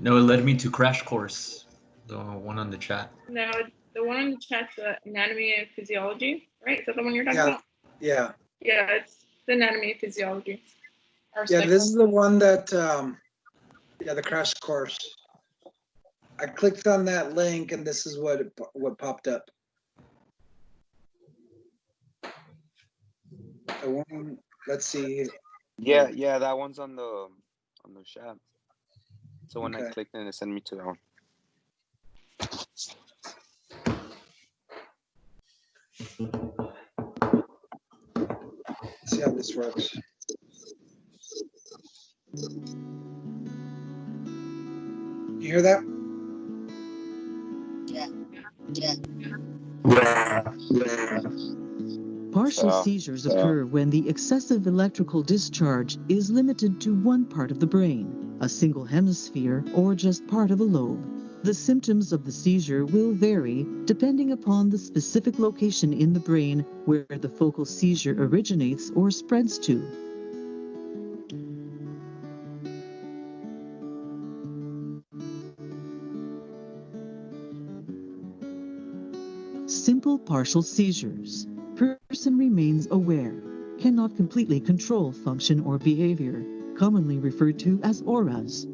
No, it led me to Crash Course, the one on the chat. No, the one in the chat's the anatomy and physiology, right? Is that the one you're talking Yeah. about? Yeah. Yeah, it's the anatomy and physiology. Or Yeah, psych- this is the one that, the crash course. I clicked on that link and this is what popped up. The one, let's see. Yeah, that one's on the chat. So when I Okay. clicked and it sent me to that one. See how this works. You hear that? Partial So, seizures occur when the excessive electrical discharge is limited to one part of the brain, a single hemisphere, or just part of a lobe. The symptoms of the seizure will vary depending upon the specific location in the brain where the focal seizure originates or spreads to. Simple partial seizures. Person remains aware, cannot completely control function or behavior, commonly referred to as auras.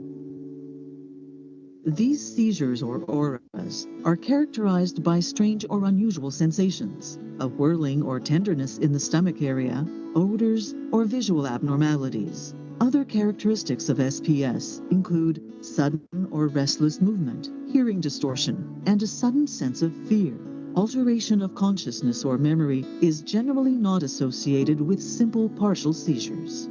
These seizures or auras are characterized by strange or unusual sensations, a whirling or tenderness in the stomach area, odors, or visual abnormalities. Other characteristics of SPS include sudden or restless movement, hearing distortion, and a sudden sense of fear. Alteration of consciousness or memory is generally not associated with simple partial seizures.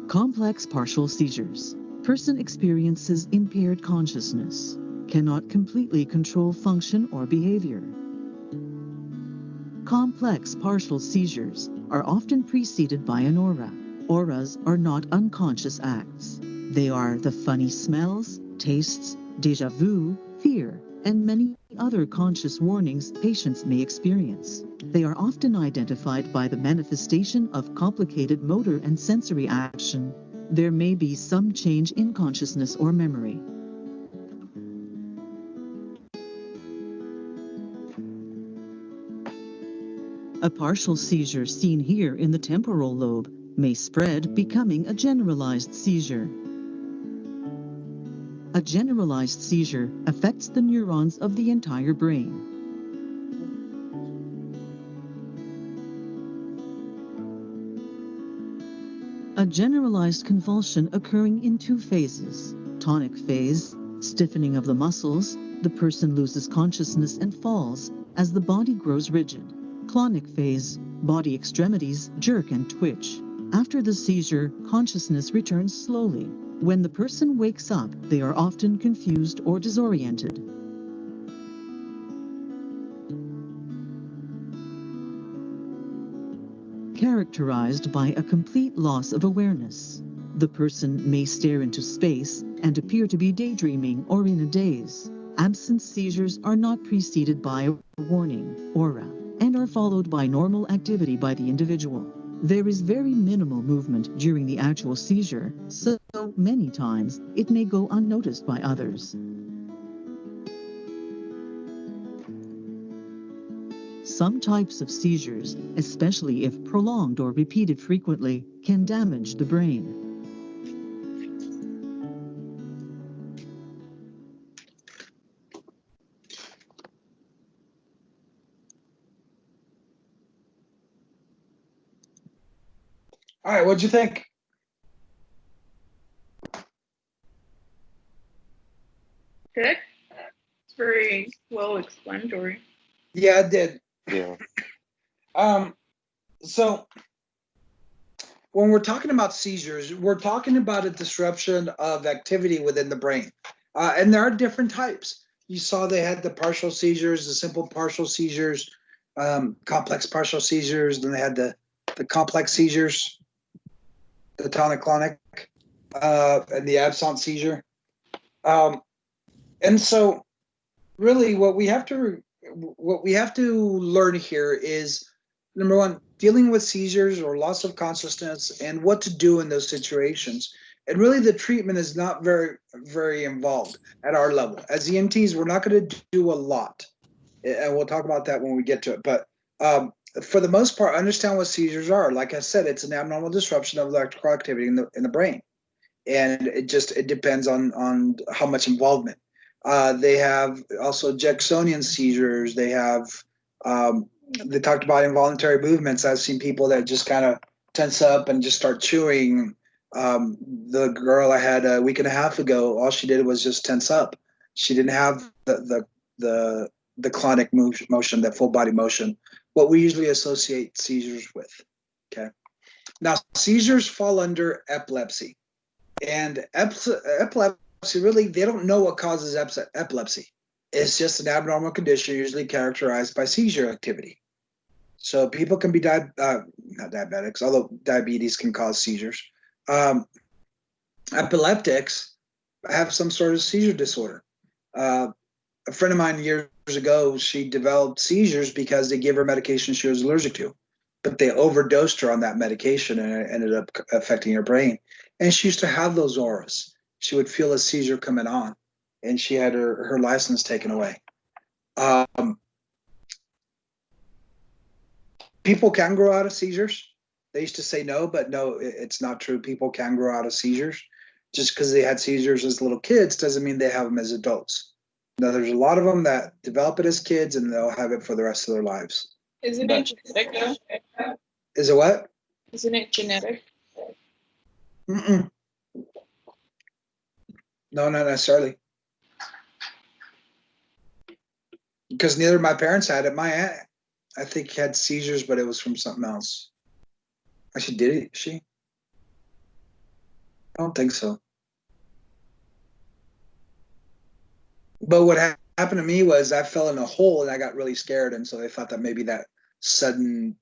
Complex partial seizures. Person experiences impaired consciousness, cannot completely control function or behavior. Complex partial seizures are often preceded by an aura. Auras are not unconscious acts. They are the funny smells, tastes, déjà vu, fear, and many other conscious warnings patients may experience. They are often identified by the manifestation of complicated motor and sensory action. There may be some change in consciousness or memory. A partial seizure seen here in the temporal lobe may spread, becoming a generalized seizure. A generalized seizure affects the neurons of the entire brain. A generalized convulsion occurring in two phases. Tonic phase, stiffening of the muscles, the person loses consciousness and falls as the body grows rigid. Clonic phase, body extremities jerk and twitch. After the seizure, consciousness returns slowly. When the person wakes up, they are often confused or disoriented. Characterized by a complete loss of awareness. The person may stare into space and appear to be daydreaming or in a daze. Absence seizures are not preceded by a warning, aura, and are followed by normal activity by the individual. There is very minimal movement during the actual seizure, so many times it may go unnoticed by others. Some types of seizures, especially if prolonged or repeated frequently, can damage the brain. All right, what'd you think? Good. It's very well explanatory. Yeah, it did. yeah. So when we're talking about seizures, we're talking about a disruption of activity within the brain. And there are different types. You saw they had the partial seizures, the simple partial seizures, complex partial seizures, then they had the complex seizures, the tonic-clonic, and the absence seizure. And so really what we have to learn here is number one, dealing with seizures or loss of consciousness and what to do in those situations. And really the treatment is not very, very involved at our level. As EMTs, we're not going to do a lot. And we'll talk about that when we get to it. But for the most part, understand what seizures are. Like I said, it's an abnormal disruption of electrical activity in the brain. And it depends on how much involvement. They have also Jacksonian seizures. They have, they talked about involuntary movements. I've seen people that just kind of tense up and just start chewing. The girl I had a week and a half ago, all she did was just tense up. She didn't have the clonic motion, that full body motion, what we usually associate seizures with. Okay. Now, seizures fall under epilepsy. And epilepsy, really, they don't know what causes epilepsy. It's just an abnormal condition usually characterized by seizure activity. So people can be not diabetics, although diabetes can cause seizures. Epileptics have some sort of seizure disorder. A friend of mine years ago, she developed seizures because they gave her medication she was allergic to, but they overdosed her on that medication and it ended up affecting her brain. And she used to have those auras. She would feel a seizure coming on, and she had her license taken away. People can grow out of seizures. They used to say no, but no, it's not true. People can grow out of seizures. Just because they had seizures as little kids doesn't mean they have them as adults. Now, there's a lot of them that develop it as kids, and they'll have it for the rest of their lives. Isn't it genetic though? Is it what? Isn't it genetic? Mm-mm. No, not necessarily. Because neither of my parents had it. My aunt, I think, had seizures, but it was from something else. Actually, did she? I don't think so. But what happened to me was I fell in a hole and I got really scared, and so they thought that maybe that sudden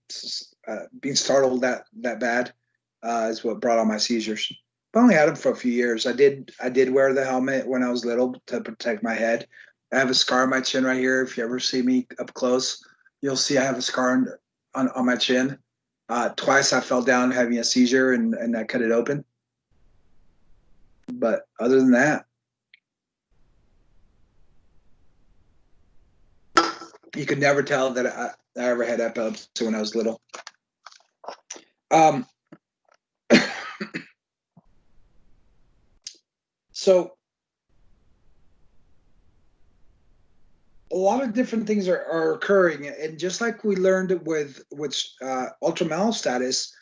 being startled that bad is what brought on my seizures. I only had them for a few years. I did wear the helmet when I was little to protect my head. I have a scar on my chin right here. If you ever see me up close, you'll see I have a scar on my chin. Twice I fell down having a seizure and I cut it open. But other than that, you could never tell that I ever had epilepsy when I was little. So a lot of different things are occurring, and just like we learned with ultramalleable status,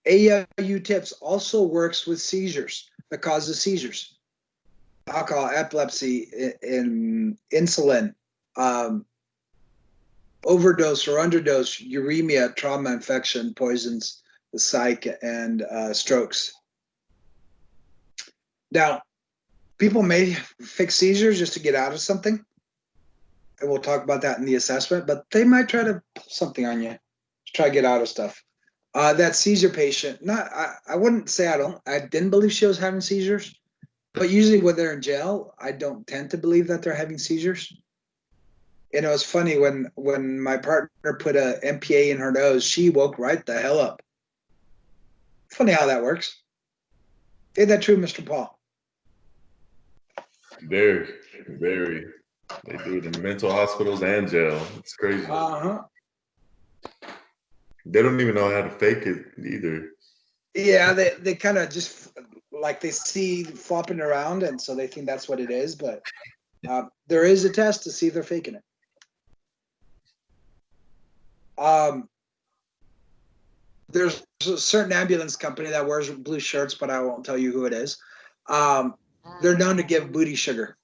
AIU tips also works with seizures that causes seizures. Alcohol, epilepsy, in insulin, overdose or underdose, uremia, trauma, infection, poisons, the psych, and strokes. Now, people may fix seizures just to get out of something, and we'll talk about that in the assessment, but they might try to pull something on you to try to get out of stuff. That seizure patient, I wouldn't say I didn't believe she was having seizures, but usually when they're in jail, I don't tend to believe that they're having seizures. And it was funny when my partner put a MPA in her nose, she woke right the hell up. Funny how that works. Isn't that true, Mr. Paul? Very, very. They do it in mental hospitals and jail. It's crazy. Uh-huh. They don't even know how to fake it either. Yeah, they kind of just like they see flopping around, and so they think that's what it is. But there is a test to see if they're faking it. There's a certain ambulance company that wears blue shirts, but I won't tell you who it is. They're known to give booty sugar.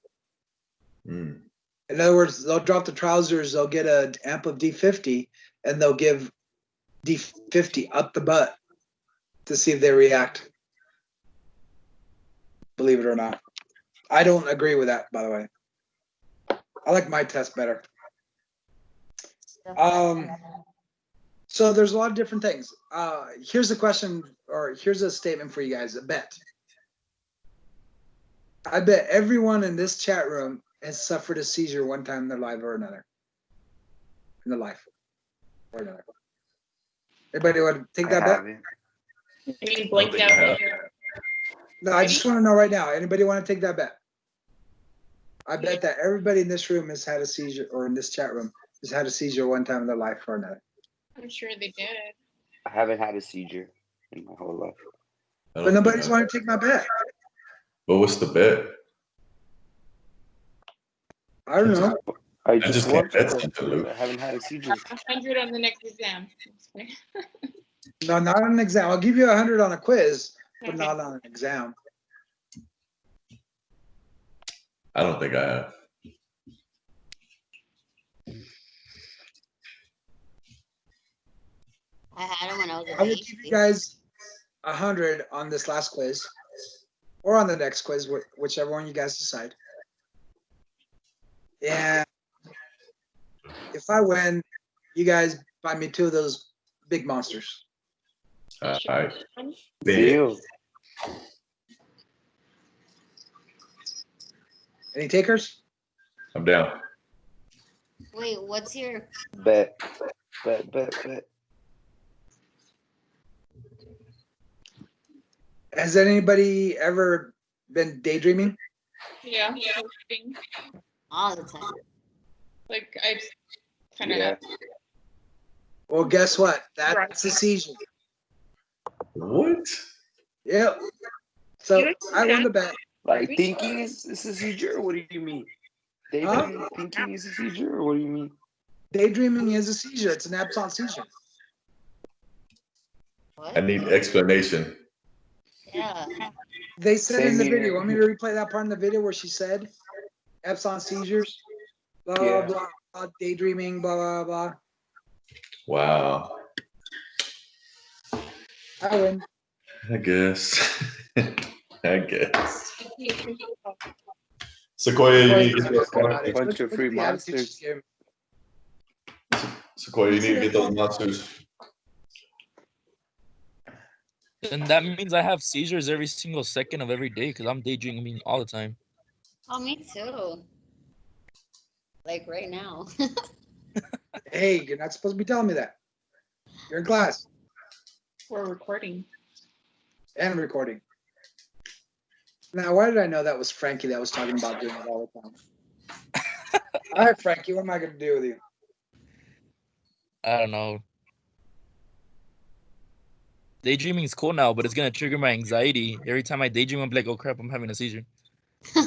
Mm. In other words, they'll drop the trousers, they'll get an amp of D50, and they'll give D50 up the butt to see if they react. Believe it or not. I don't agree with that, by the way. I like my test better. So there's a lot of different things. Here's a question, or here's a statement for you guys, a bet. I bet everyone in this chat room has suffered a seizure one time in their life or another. In their life. or another? Everybody want to take I that bet? haven't. Are you blanked out? No, I just want to know right now. Anybody want to take that bet? I bet that everybody in this room has had a seizure, or in this chat room has had a seizure one time in their life or another. I'm sure they did. I haven't had a seizure in my whole life. But nobody's want to take my bet. But what's the bet? I don't know. I just just can't watched bet that something, because Luke. I haven't had a seizure. 100 on the next exam. No, not an exam. I'll give you 100 on a quiz, but Okay. not on an exam. I don't think I have. I had them when I was a I will baby. give you guys 100 on this last quiz, or on the next quiz, whichever one you guys decide. And if I win, you guys buy me 2 of those big monsters. All right. Deal. Any takers? I'm down. Wait, what's your? Bet. Has anybody ever been daydreaming? Yeah. All the time. Like I've kind of. Yeah. Well, guess what? That's a seizure. What? Yep. So I won the bet. Like thinking is a seizure? What do you mean? Daydreaming thinking is a seizure? Or what do you mean? Daydreaming is a seizure. It's an absent seizure. What? I need explanation. Yeah. They said Same in the here. video. Want me to replay that part in the video where she said absent seizures? Blah, Yeah. blah, blah, daydreaming, blah, blah, blah. Wow. I win. I guess. I guess. Sequoia, you need to get those monsters. Bunch of free monsters. Sequoia, you need to get those monsters. And that means I have seizures every single second of every day because I'm daydreaming all the time. Oh, me too. Like right now. Hey, you're not supposed to be telling me that. You're in class We're recording. and recording. Now, why did I know that was Frankie that was talking about doing it all the time? All right, Frankie, what am I going to do with you? I don't know. Daydreaming is cool now, but it's gonna trigger my anxiety. Every time I daydream, I'm like, oh crap, I'm having a seizure. So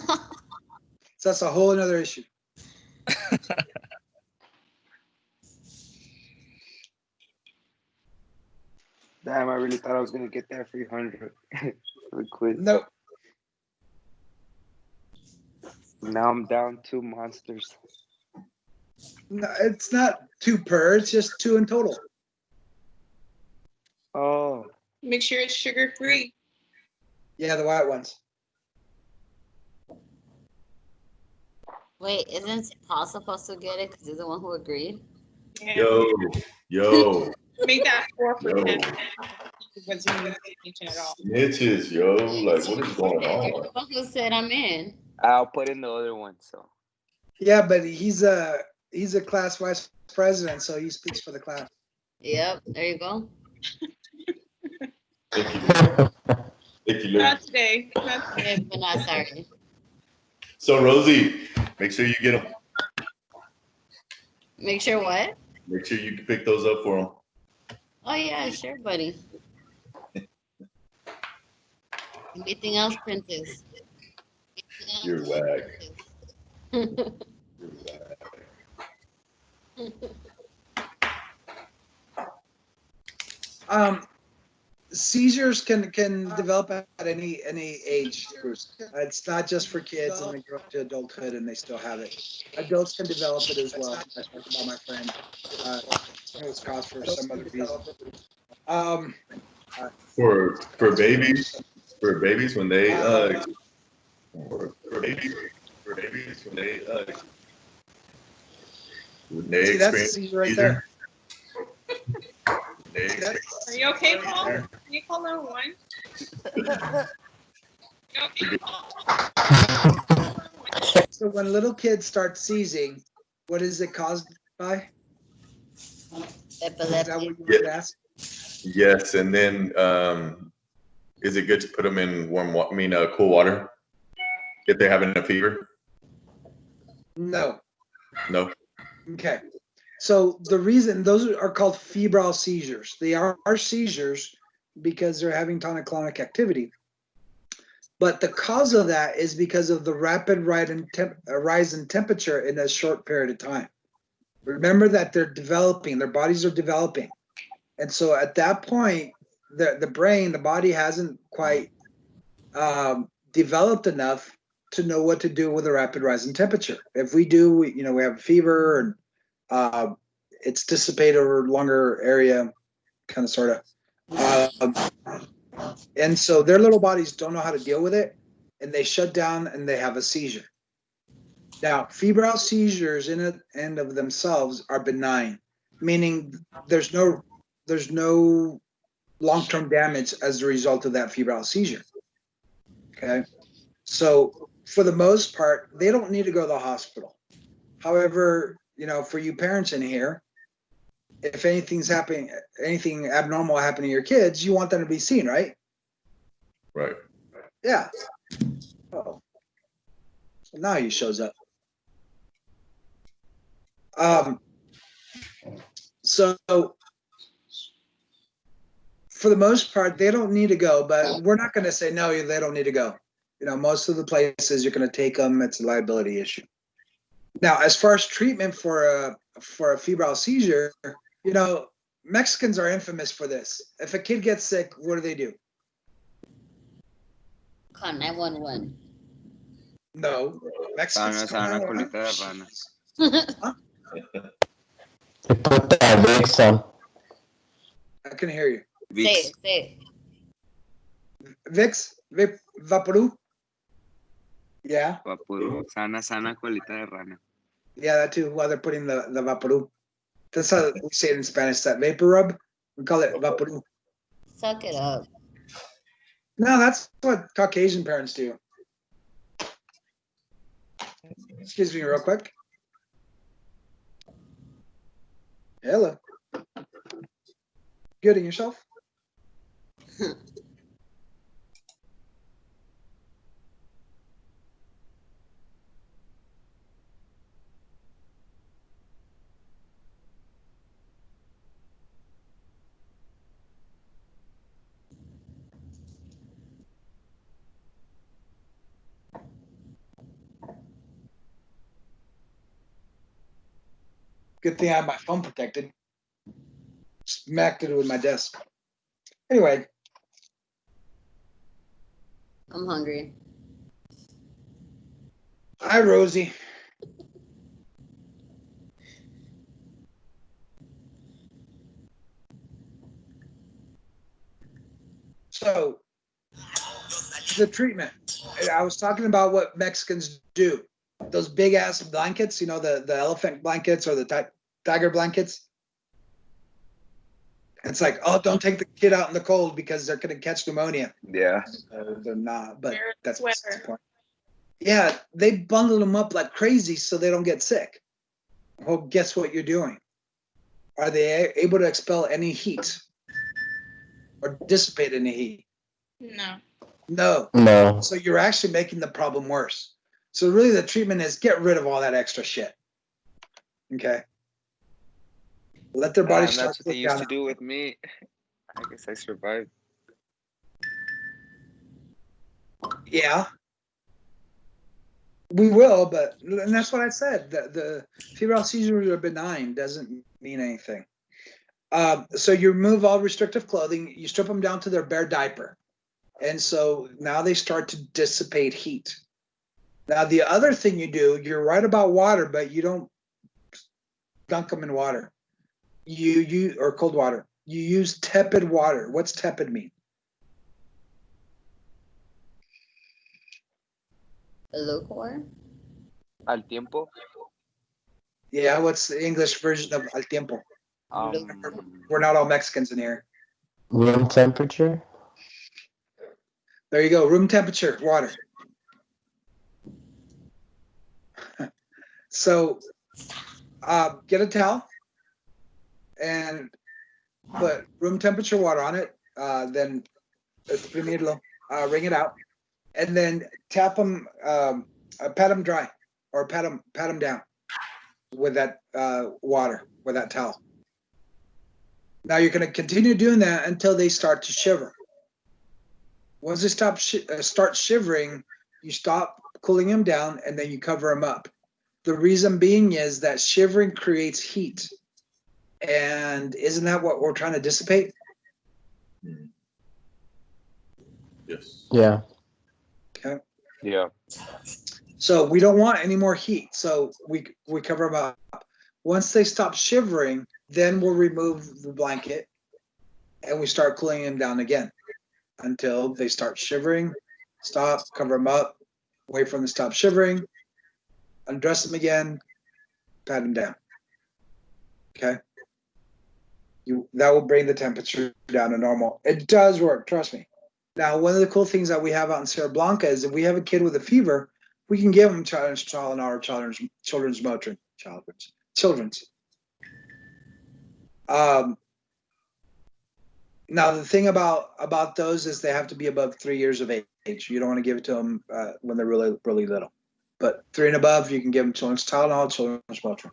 that's a whole another issue. Damn, I really thought I was gonna get that 300 for the quiz. Nope. Now I'm down 2 monsters. No, it's not 2 per. It's just 2 in total. Oh. Make sure it's sugar free. Yeah, the white ones. Wait, isn't Paul supposed to get it because he's the one who agreed? Yeah. Yo. Make that 4 for Yo. 10. Wasn't even mention at all. Snitches, yo. Like, what is going You're on? the one who said I'm in. I'll put in the other one, so. Yeah, but he's a class vice president, so he speaks for the class. Yep, there you go. Thank you. Thank you, Luke. Not today. Not today. Yeah, but not sorry. So, Rosie, make sure you get them. Make sure what? Make sure you can pick those up for them. Oh yeah, sure, buddy. Anything else, Princess? You're whack. Seizures can develop at any age. It's not just for kids and they grow up to adulthood and they still have it. Adults can develop it as well. I spoke about my friend. It was caused for some other reason. For babies when they See, that's a experience seizure right there. Are you okay, Paul? Can you call 911? You okay, Paul? So when little kids start seizing, what is it caused by? Is that Epilepsy. what you would ask? Yes, and then is it good to put them in cool water if they're having a fever? No. No. Okay. So the reason those are called febrile seizures. They are seizures because they're having tonic-clonic activity. But the cause of that is because of the rapid rise in temperature in a short period of time. Remember that they're developing, their bodies are developing. And so at that point, the brain, the body hasn't quite developed enough to know what to do with a rapid rise in temperature. If we do, we have a fever and it's dissipated over a longer area, kind of, sort of. And so their little bodies don't know how to deal with it, and they shut down and they have a seizure. Now, febrile seizures in and of themselves are benign, meaning there's no long-term damage as a result of that febrile seizure. Okay, so for the most part, they don't need to go to the hospital. However, for you parents in here, if anything abnormal happening to your kids, you want them to be seen, right? Right. Yeah. Oh. So now he shows up. So for the most part, they don't need to go, but we're not going to say, no, they don't need to go. Most of the places you're going to take them, it's a liability issue. Now, as far as treatment for a febrile seizure, Mexicans are infamous for this. If a kid gets sick, what do? Call 911. No. Mexicans call 911. Huh? They put that Vicks on. I can hear you. Say it. Vicks? Vaporub? Yeah. Vaporub. Sana colita de rana. Yeah, that too. While they're putting the Vaporub. That's how we say it in Spanish, that vapor rub. We call it Vaporub. Suck it up. No, that's what Caucasian parents do. Excuse me real quick. Hello. Good, and yourself? Good thing I have my phone protected. Smacked it with my desk. Anyway. I'm hungry. Hi, Rosie. So, the treatment. I was talking about what Mexicans do. Those big ass blankets, the elephant blankets or the tiger blankets. It's like, oh, don't take the kid out in the cold because they're going to catch pneumonia. Yeah. They're not, but that's Swear. the point. Yeah, they bundle them up like crazy so they don't get sick. Well, guess what you're doing? Are they able to expel any heat or dissipate any heat? No. No. So you're actually making the problem worse. So really the treatment is get rid of all that extra shit. Okay? Let their body start that's what they used to do with me. I guess I survived. Yeah. We will, and that's what I said. The febrile seizures are benign, doesn't mean anything. So you remove all restrictive clothing, you strip them down to their bare diaper. And so now they start to dissipate heat. Now, the other thing you do, you're right about water, but you don't dunk them in water. Or cold water. You use tepid water. What's tepid mean? Lukewarm? Al tiempo. Yeah, what's the English version of al tiempo? We're not all Mexicans in here. Room temperature? There you go, room temperature, water. So get a towel and put room temperature water on it. Then exprimirlo, wring it out, and then tap them, pat them dry, or pat them down with that water, with that towel. Now you're going to continue doing that until they start to shiver. Once they start shivering, you stop cooling them down, and then you cover them up. The reason being is that shivering creates heat. And isn't that what we're trying to dissipate? Yes. Yeah. Okay. Yeah. So we don't want any more heat. So we cover them up. Once they stop shivering, then we'll remove the blanket and we start cooling them down again until they start shivering. Stop, cover them up, wait for them to stop shivering, undress them again, pat them down. Okay. That will bring the temperature down to normal. It does work, trust me. Now, one of the cool things that we have out in Sierra Blanca is if we have a kid with a fever, we can give them children's Motrin. Now, the thing about those is they have to be above 3 years of age. You don't want to give it to them when they're really, really little. But 3 and above, you can give them children's Tylenol, children's Motrin.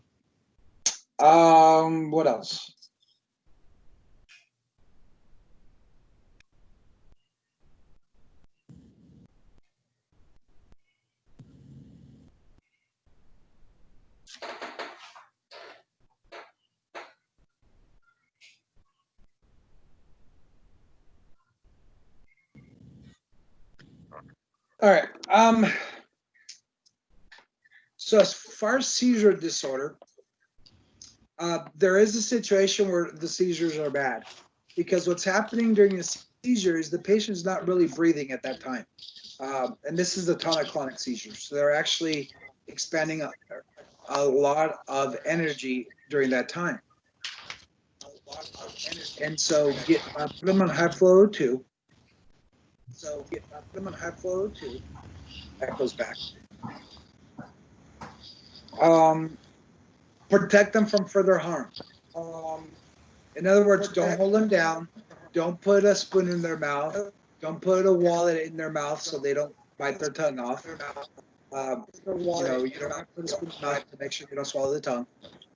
What else? All right. So as far as seizure disorder, there is a situation where the seizures are bad, because what's happening during the seizure is the patient's not really breathing at that time. And this is the tonic-clonic seizures. So they're actually expanding a lot of energy during that time. And so put them on high flow O2. That goes back. Protect them from further harm. In other words, don't hold them down. Don't put a spoon in their mouth. Don't put a wallet in their mouth so they don't bite their tongue off. You don't have to put a spoon in their mouth to make sure they don't swallow the tongue.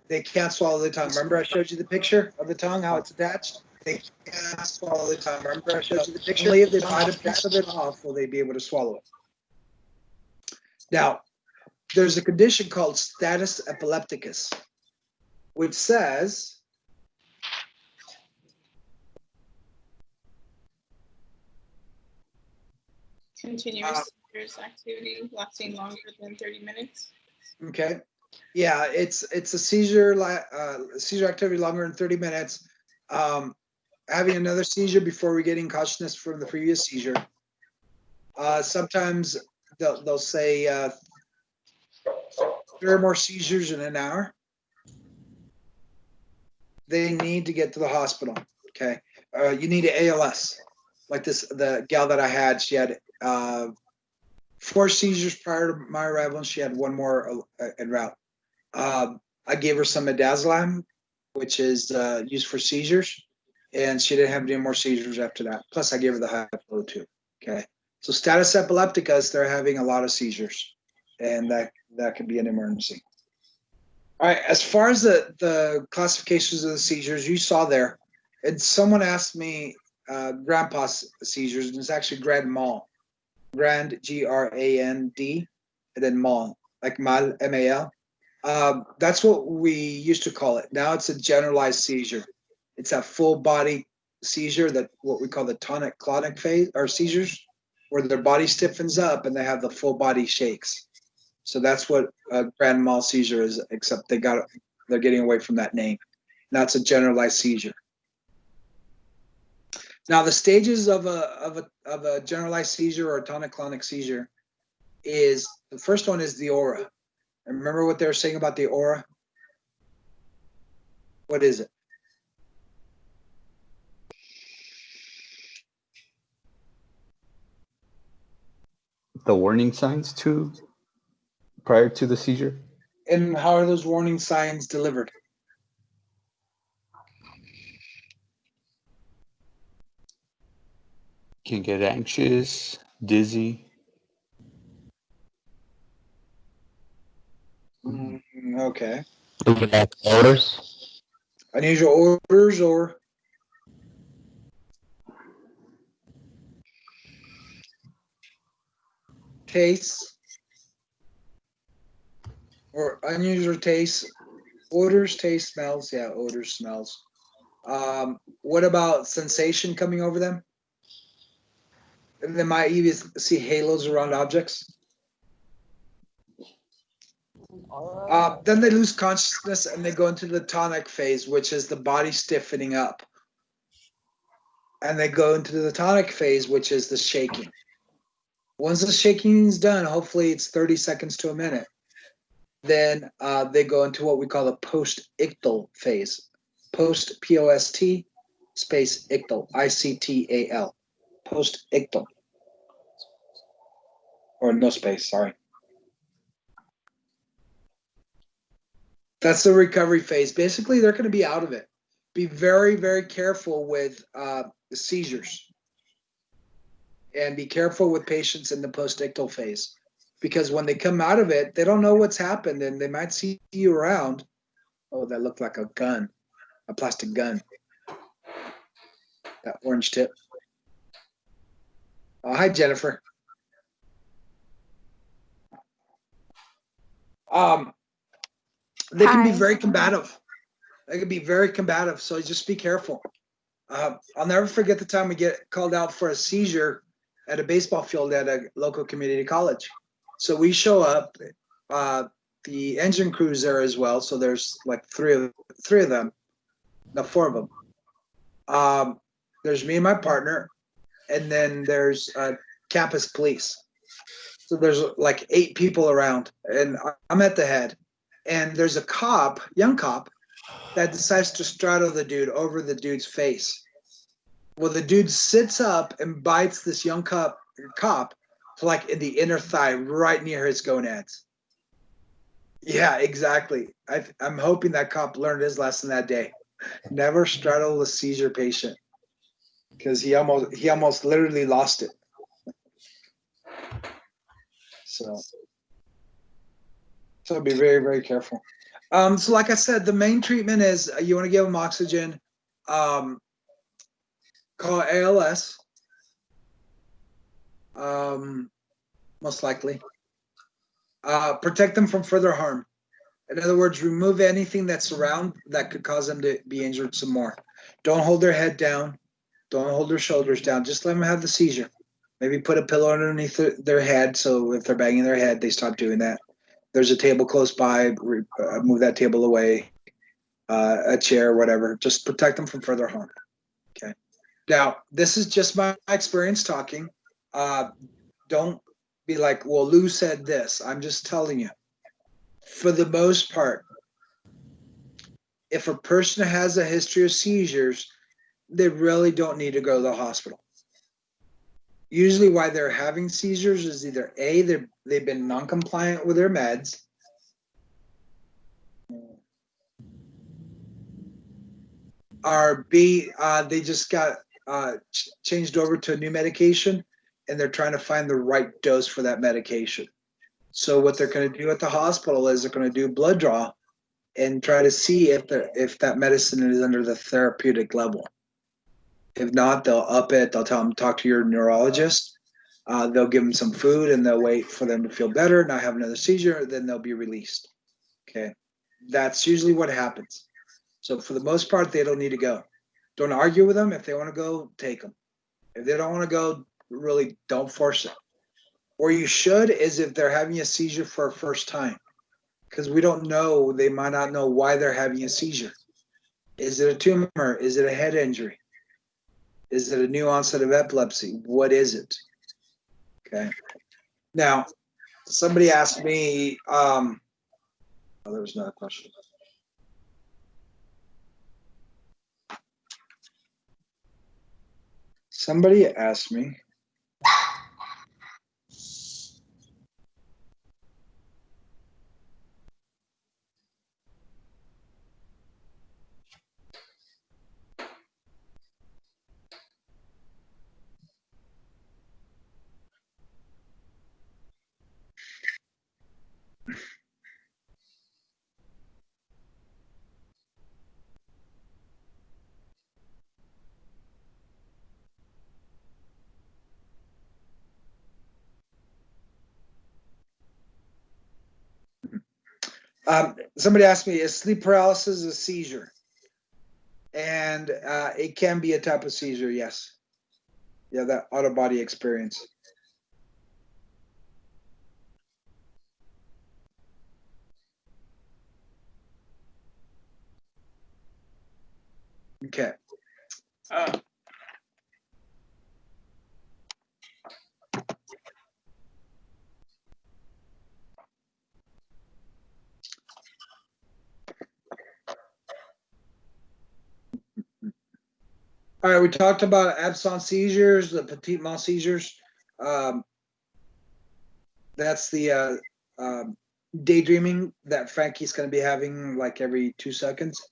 They can't swallow the tongue. Remember I showed you the picture of the tongue, how it's attached? They can't swallow the tongue. Remember I showed you the picture? Only if they bite a piece of it off will they be able to swallow it. Now, there's a condition called status epilepticus, which says continuous seizures activity lasting longer than 30 minutes. Okay. Yeah, it's a seizure activity longer than 30 minutes. Having another seizure before regaining consciousness from the previous seizure. Sometimes they'll say 3 or more seizures in an hour. They need to get to the hospital. Okay. You need an ALS. Like the gal that I had, she had 4 seizures prior to my arrival, and she had 1 more en route. I gave her some midazolam, which is used for seizures, and she didn't have any more seizures after that. Plus, I gave her the high flow too. Okay, so status epilepticus, they're having a lot of seizures, and that could be an emergency. All right, as far as the classifications of the seizures, you saw there, and someone asked me grandpa's seizures, and it's actually grand mal. Grand, G-R-A-N-D, and then mal, like mal, M-A-L. That's what we used to call it. Now it's a generalized seizure. It's a full body seizure, that what we call the tonic-clonic phase, or seizures, where their body stiffens up and they have the full body shakes. So that's what a grand mal seizure is, except they're getting away from that name. Now it's a generalized seizure. Now the stages of a generalized seizure or a tonic-clonic seizure is, the first one is the aura. And remember what they were saying about the aura? What is it? The warning signs prior to the seizure. And how are those warning signs delivered? Can get anxious, dizzy. Okay. Like odors. Unusual odors or tastes or unusual tastes, odors, taste, smells. Yeah, odors, smells. What about sensation coming over them? And they might even see halos around objects. Then they lose consciousness and they go into the tonic phase, which is the body stiffening up. And they go into the tonic phase, which is the shaking. Once the shaking is done, hopefully it's 30 seconds to a minute, then they go into what we call the post-ictal phase. Post, P-O-S-T, space ictal, I-C-T-A-L. Post-ictal. Or no space, sorry. That's the recovery phase. Basically, they're going to be out of it. Be very, very careful with seizures. And be careful with patients in the post-ictal phase. Because when they come out of it, they don't know what's happened and they might see you around. Oh, that looked like a gun, a plastic gun. That orange tip. Oh, hi, Jennifer. They can be very combative. They can be very combative, so just be careful. I'll never forget the time we get called out for a seizure at a baseball field at a local community college. So we show up, the engine crew's there as well. So there's like three of them, no, four of them. There's me and my partner, and then there's campus police. So there's like 8 people around, and I'm at the head. And there's a cop, young cop, that decides to straddle the dude over the dude's face. Well, the dude sits up and bites this young cop like in the inner thigh, right near his gonads. Yeah, exactly. I'm hoping that cop learned his lesson that day. Never straddle a seizure patient, because he almost literally lost it. So be very, very careful. So like I said, the main treatment is you want to give them oxygen, call ALS, most likely. Protect them from further harm. In other words, remove anything that's around that could cause them to be injured some more. Don't hold their head down. Don't hold their shoulders down. Just let them have the seizure. Maybe put a pillow underneath their head, so if they're banging their head, they stop doing that. There's a table close by, move that table away, a chair, whatever. Just protect them from further harm. Okay. Now, this is just my experience talking. Don't be like, well, Lou said this. I'm just telling you. For the most part, if a person has a history of seizures, they really don't need to go to the hospital. Usually why they're having seizures is either A, they've been non-compliant with their meds, or B, they just got changed over to a new medication and they're trying to find the right dose for that medication. So what they're going to do at the hospital is they're going to do blood draw and try to see if that medicine is under the therapeutic level. If not, they'll up it. They'll tell them, talk to your neurologist. They'll give them some food and they'll wait for them to feel better, not have another seizure, then they'll be released. Okay. That's usually what happens. So for the most part, they don't need to go. Don't argue with them. If they want to go, take them. If they don't want to go, really don't force it. Where you should is if they're having a seizure for a first time, because we don't know, they might not know why they're having a seizure. Is it a tumor? Is it a head injury? Is it a new onset of epilepsy? What is it? Okay. Now, somebody asked me, oh, there was another question. Somebody asked me, Somebody asked me, is sleep paralysis a seizure? And it can be a type of seizure, yes. Yeah, that out-of-body experience. Okay. All right, we talked about absence seizures, the petit mal seizures. That's the daydreaming that Frankie's going to be having like every 2 seconds.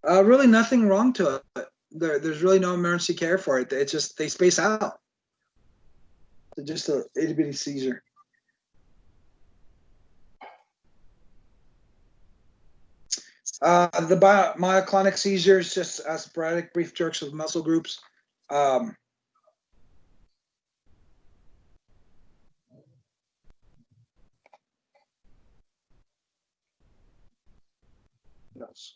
Really nothing wrong to it. There's really no emergency care for it. It's just they space out. It's just a itty bitty seizure. The myoclonic seizures, just sporadic brief jerks of muscle groups. Yes.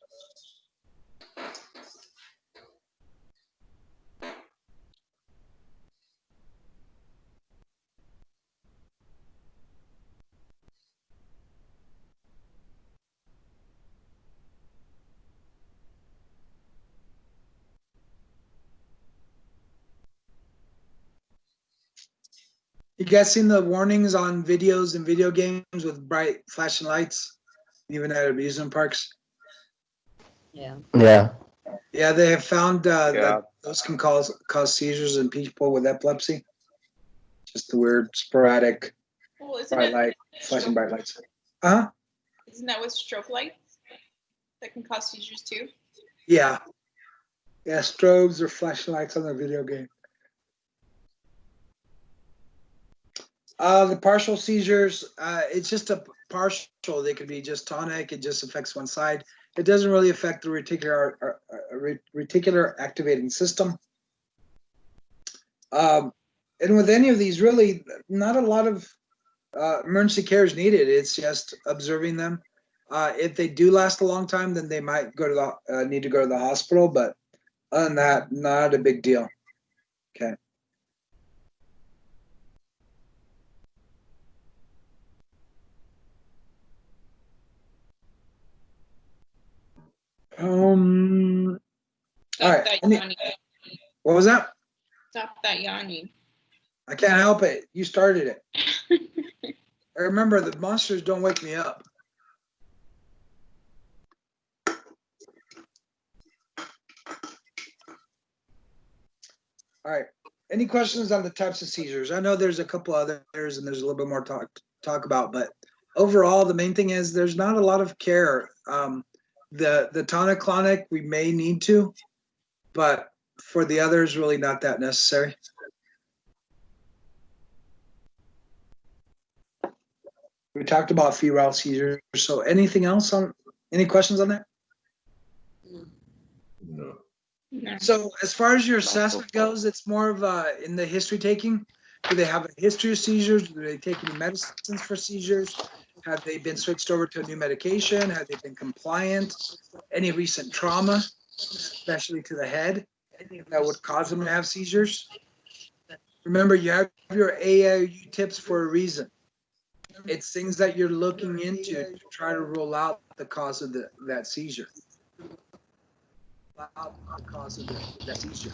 You guys seen the warnings on videos and video games with bright flashing lights, even at amusement parks? Yeah. Yeah. Yeah, they have found Yeah. that those can cause seizures in people with epilepsy. Just the weird, sporadic, Well, isn't bright it light, flashing bright lights. Huh? Isn't that with strobe lights that can cause seizures too? Yeah. Yeah, strobes or flashing lights on the video game. The partial seizures, it's just a partial. They could be just tonic. It just affects one side. It doesn't really affect the reticular activating system. And with any of these, really, not a lot of emergency care is needed. It's just observing them. If they do last a long time, then they might go to the need to go to the hospital. But other than that, not a big deal. Okay. All right. That yawning. What was that? Stop that yawning. I can't help it. You started it. I remember the monsters don't wake me up. All right. Any questions on the types of seizures? I know there's a couple others and there's a little bit more talk about, but overall, the main thing is there's not a lot of care. The tonic-clonic, we may need to, but for the others, really not that necessary. We talked about febrile seizures. So anything else on, any questions on that? No. No. So as far as your assessment goes, it's more of in the history taking. Do they have a history of seizures? Do they take any medicines for seizures? Have they been switched over to a new medication? Have they been compliant? Any recent trauma, especially to the head, that would cause them to have seizures? Remember, you have your AAU tips for a reason. It's things that you're looking into to try to rule out the cause of that seizure. The cause of that seizure.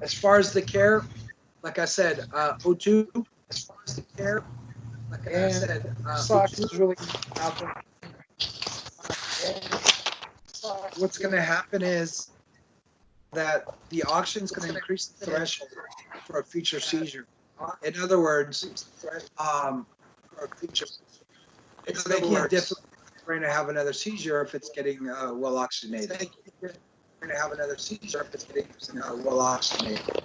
As far as the care, like I said, O2. As far as the care, like I said, socks is really nothing. What's going to happen is that the oxygen is going to increase the threshold for a future seizure. In other words, it's making it difficult for the brain to have another seizure if it's getting well oxygenated. Going to have another seizure if it's getting well oxygenated.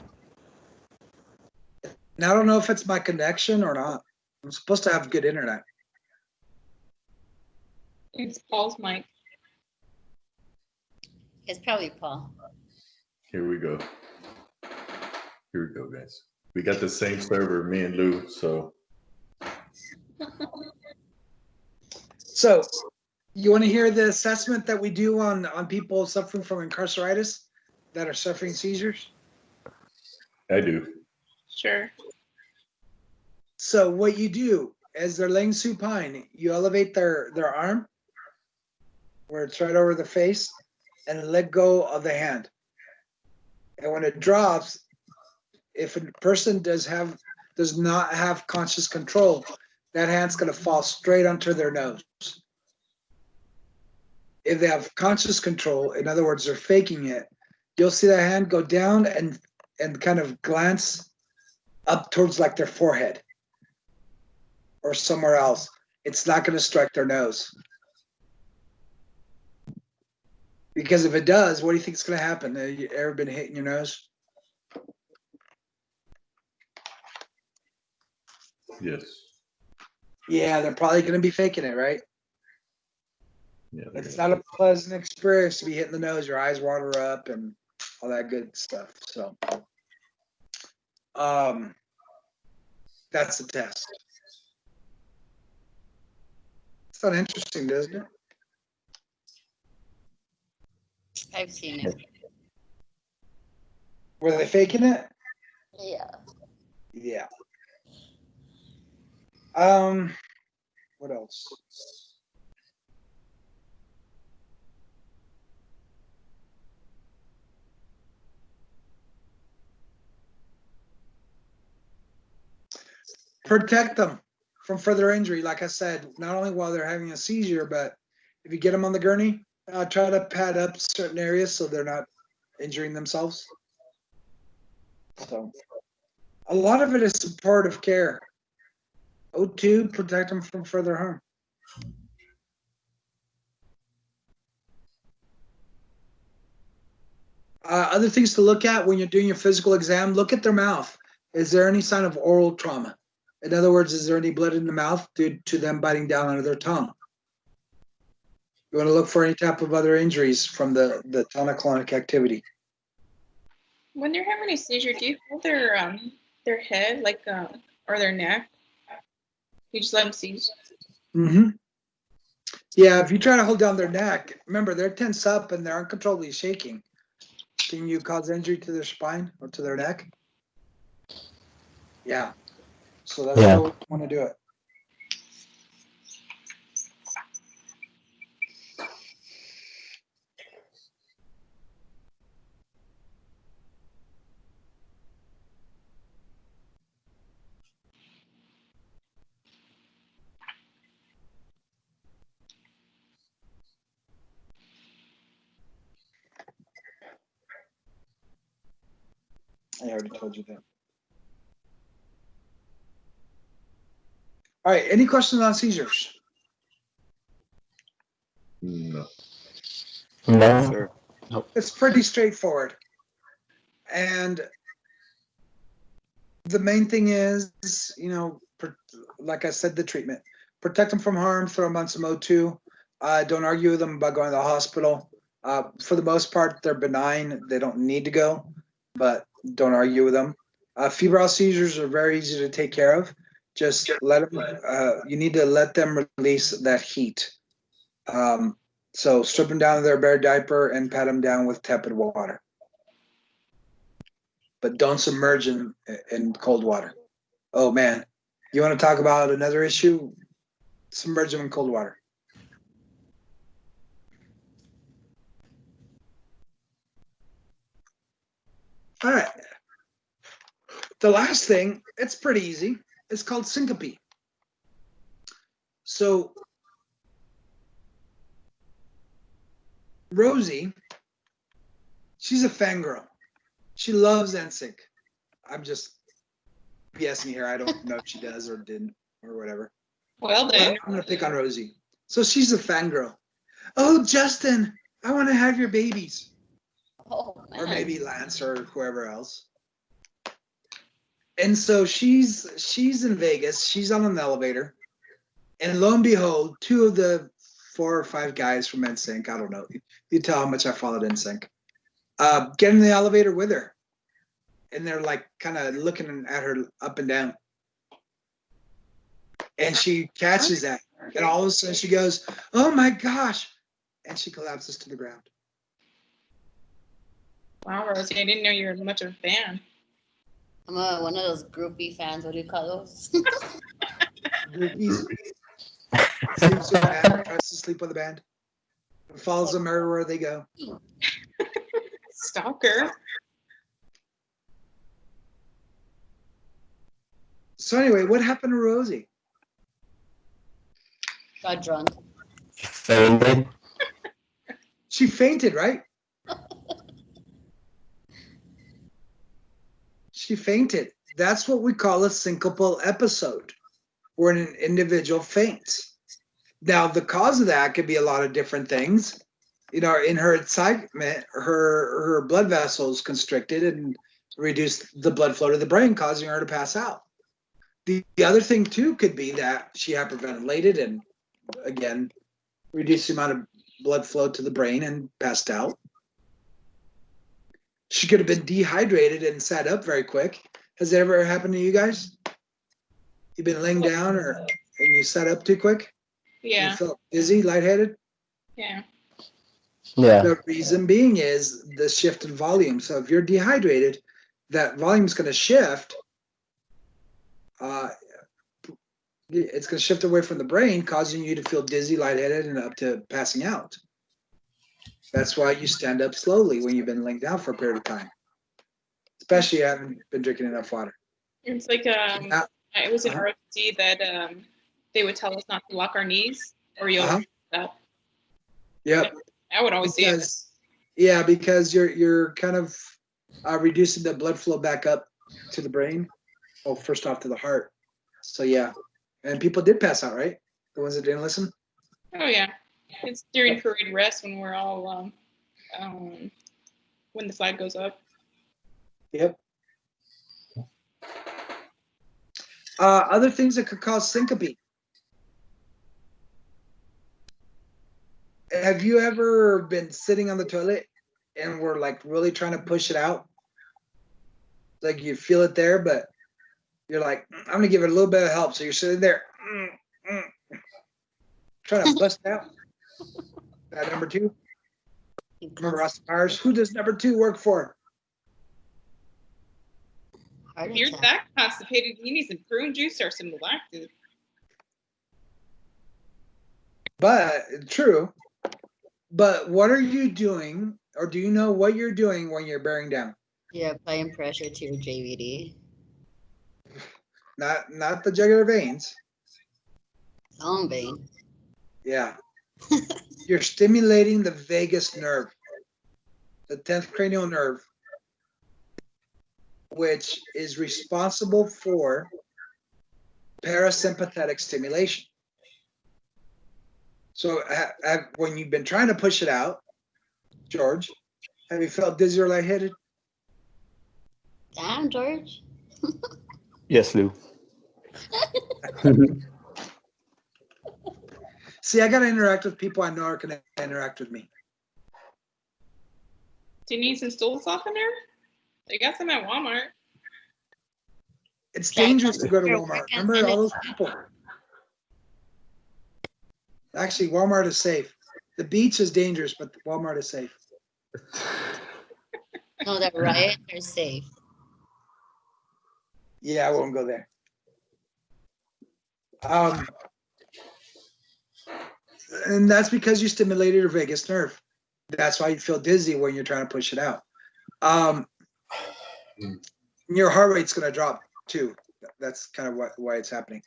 And I don't know if it's my connection or not. I'm supposed to have good internet. It's Paul's mic. It's probably Paul. Here we go. Here we go, guys. We got the same server, me and Lou. So you want to hear the assessment that we do on people suffering from incarceritis that are suffering seizures? I do. Sure. So what you do as they're laying supine, you elevate their arm where it's right over the face and let go of the hand. And when it drops, if a person does not have conscious control, that hand's going to fall straight onto their nose. If they have conscious control, in other words, they're faking it, you'll see that hand go down and kind of glance up towards like their forehead or somewhere else. It's not going to strike their nose. Because if it does, what do you think is going to happen? Have you ever been hit in your nose? Yes. Yeah, they're probably going to be faking it, right? Yeah. It's not a pleasant experience to be hit in the nose. Your eyes water up and all that good stuff. So, that's the test. It's not interesting, doesn't it? I've seen it. Were they faking it? Yeah. Yeah. What else? Protect them from further injury. Like I said, not only while they're having a seizure, but if you get them on the gurney, try to pad up certain areas so they're not injuring themselves. So a lot of it is supportive care. O2, protect them from further harm. Other things to look at when you're doing your physical exam, look at their mouth. Is there any sign of oral trauma? In other words, is there any blood in the mouth due to them biting down on their tongue? You want to look for any type of other injuries from the tonic-clonic activity. When they're having a seizure, do you hold their head or their neck? You just let them seize. Mm-hmm. Yeah, if you try to hold down their neck, remember they're tense up and they're uncontrollably shaking. Can you cause injury to their spine or to their neck? Yeah. So that's how we want to do it. I already told you that. All right, any questions on seizures? No. No. Sir. Nope. It's pretty straightforward. And the main thing is, like I said, the treatment. Protect them from harm, throw them on some O2. Don't argue with them about going to the hospital. For the most part, they're benign. They don't need to go, but don't argue with them. Febrile seizures are very easy to take care of. Just let them, you need to let them release that heat. So strip them down to their bare diaper and pat them down with tepid water. But don't submerge them in cold water. Oh man, you want to talk about another issue? Submerge them in cold water. All right. The last thing, it's pretty easy. It's called syncope. So Rosie, she's a fangirl. She loves NSYNC. I'm just BSing here. I don't know if she does or didn't or whatever. Well then. I'm gonna pick on Rosie. So she's a fangirl. Oh, Justin, I want to have your babies. Oh, man. Or maybe Lance or whoever else. And so she's in Vegas. She's on an elevator, and lo and behold, two of the 4 or 5 guys from NSYNC, I don't know. You tell how much I followed NSYNC. Get in the elevator with her, and they're like kind of looking at her up and down. And she catches that. And all of a sudden she goes, "Oh my gosh." And she collapses to the ground. Wow, Rosie, I didn't know you were much of a fan. I'm one of those groupie fans. What do you call those? Groupies. Sleeps with the band, tries to sleep with the band. Follows them everywhere they go. Stalker. So anyway, what happened to Rosie? Got drunk. Fainted. She fainted, right? She fainted. That's what we call a syncopal episode, where an individual faints. Now, the cause of that could be a lot of different things. You know, in her excitement, her blood vessels constricted and reduced the blood flow to the brain, causing her to pass out. The other thing, too, could be that she hyperventilated and, again, reduced the amount of blood flow to the brain and passed out. She could have been dehydrated and sat up very quick. Has that ever happened to you guys? You've been laying down and you sat up too quick? Yeah. You felt dizzy, lightheaded? Yeah. Yeah. The reason being is the shift in volume. So if you're dehydrated, that volume is going to shift. It's going to shift away from the brain, causing you to feel dizzy, lightheaded, and up to passing out. That's why you stand up slowly when you've been laying down for a period of time, especially if you haven't been drinking enough water. It's like it was an RFC that they would tell us not to lock our knees or you'll up. Yep. I would always see it. Yeah, because you're kind of reducing the blood flow back up to the brain. Oh, first off to the heart. So yeah, and people did pass out, right? The ones that didn't listen. Oh yeah, it's during parade rest when we're all when the flag goes up. Yep. Other things that could cause syncope. Have you ever been sitting on the toilet and we're like really trying to push it out? Like you feel it there, but you're like, I'm gonna give it a little bit of help. So you're sitting there, trying to bust it out. That number 2. Remember Austin Powers? Who does number 2 work for? If you're that constipated, you need some prune juice or some lactic. But true. But what are you doing, or do you know what you're doing when you're bearing down? You're applying pressure to your JVD. Not the jugular veins. Long vein. Yeah. You're stimulating the vagus nerve, the 10th cranial nerve, which is responsible for parasympathetic stimulation. So when you've been trying to push it out, George, have you felt dizzy or lightheaded? Damn, George. Yes, Lou. See, I got to interact with people I know are going to interact with me. Do you need some stool softener? They got some at Walmart. It's dangerous to go to Walmart. Remember all those people? Actually, Walmart is safe. The beach is dangerous, but Walmart is safe. No, that riot are safe. Yeah, I won't go there. And that's because you stimulated your vagus nerve. That's why you feel dizzy when you're trying to push it out. Your heart rate's going to drop too. That's kind of why it's happening.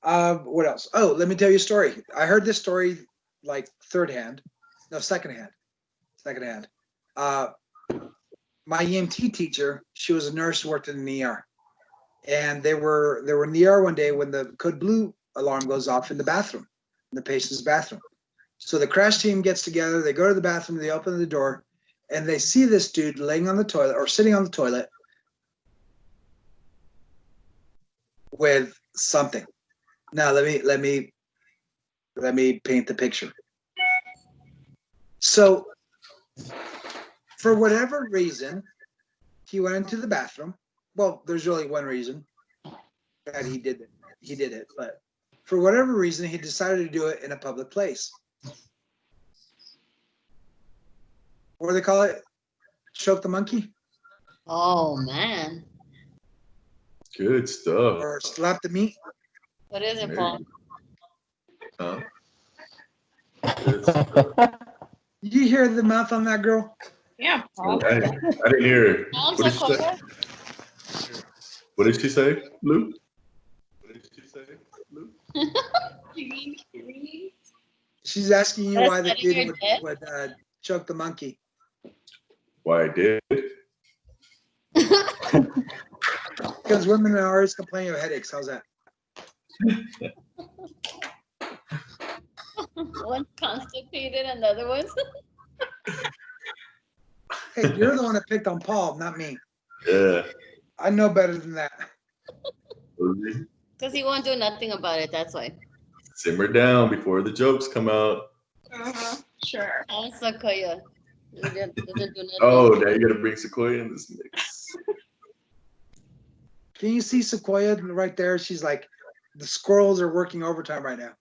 What else? Oh, let me tell you a story. I heard this story like secondhand. My EMT teacher, she was a nurse who worked in an ER. And they were in the ER one day when the code blue alarm goes off in the bathroom, in the patient's bathroom. So the crash team gets together, they go to the bathroom, they open the door, and they see this dude laying on the toilet or sitting on the toilet with something. Now let me paint the picture. So for whatever reason, he went into the bathroom. Well, there's really one reason that he did it, but for whatever reason, he decided to do it in a public place. What do they call it? Choke the monkey? Oh man. Good stuff. Or slap the meat? What is it, There Paul? Huh? Good stuff. Did you hear the mouth on that girl? Yeah, Paul. I didn't hear it. Sounds What did she say? What did she say, Lou? What did she say, Lou? She's asking you That's why the setting kid your debt? would choke the monkey. Why I did? Because women are always complaining of headaches. How's that? One's constipated and the other one's. Hey, you're the one that picked on Paul, not me. Yeah. I know better than that. Because he won't do nothing about it, that's why. Simmer down before the jokes come out. Sure. Oh, Sequoia. Doesn't do nothing. Oh, now you gotta bring Sequoia in this mix. Can you see Sequoia right there? She's like, the squirrels are working overtime right now.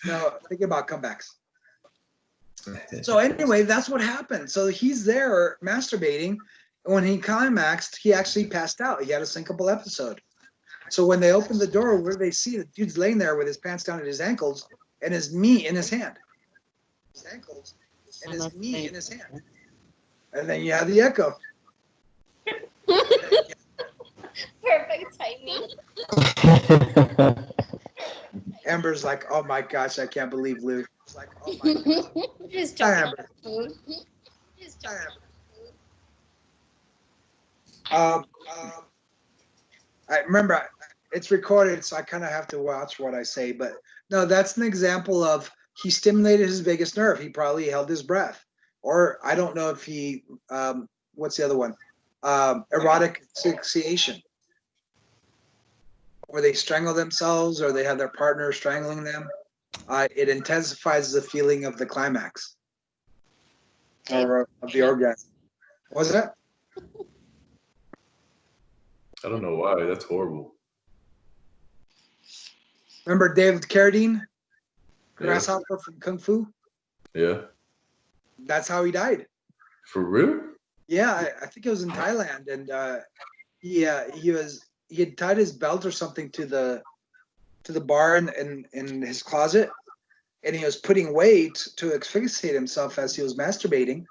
No, think about comebacks. So anyway, that's what happened. So he's there masturbating. And when he climaxed, he actually passed out. He had a syncopal episode. So when they opened the door, where do they see the dude's laying there with his pants down at his ankles and his meat in his hand? His ankles and his meat in his hand. And then you have the echo. Perfect timing. Amber's like, oh my gosh, I can't believe Lou. It's like, oh my gosh. Just Hi, choking Amber. on food. Just choking on food. I remember it's recorded, so I kind of have to watch what I say. But no, that's an example of he stimulated his vagus nerve. He probably held his breath, or I don't know if he. What's the other one? Erotic asphyxiation, where they strangle themselves, or they have their partner strangling them. It intensifies the feeling of the climax, or of the orgasm. Was that? I don't know why. That's horrible. Remember David Carradine, Grasshopper from Kung Fu? Yeah. That's how he died. For real? Yeah, I think it was in Thailand, and he had tied his belt or something to the bar in his closet, and he was putting weight to asphyxiate himself as he was masturbating,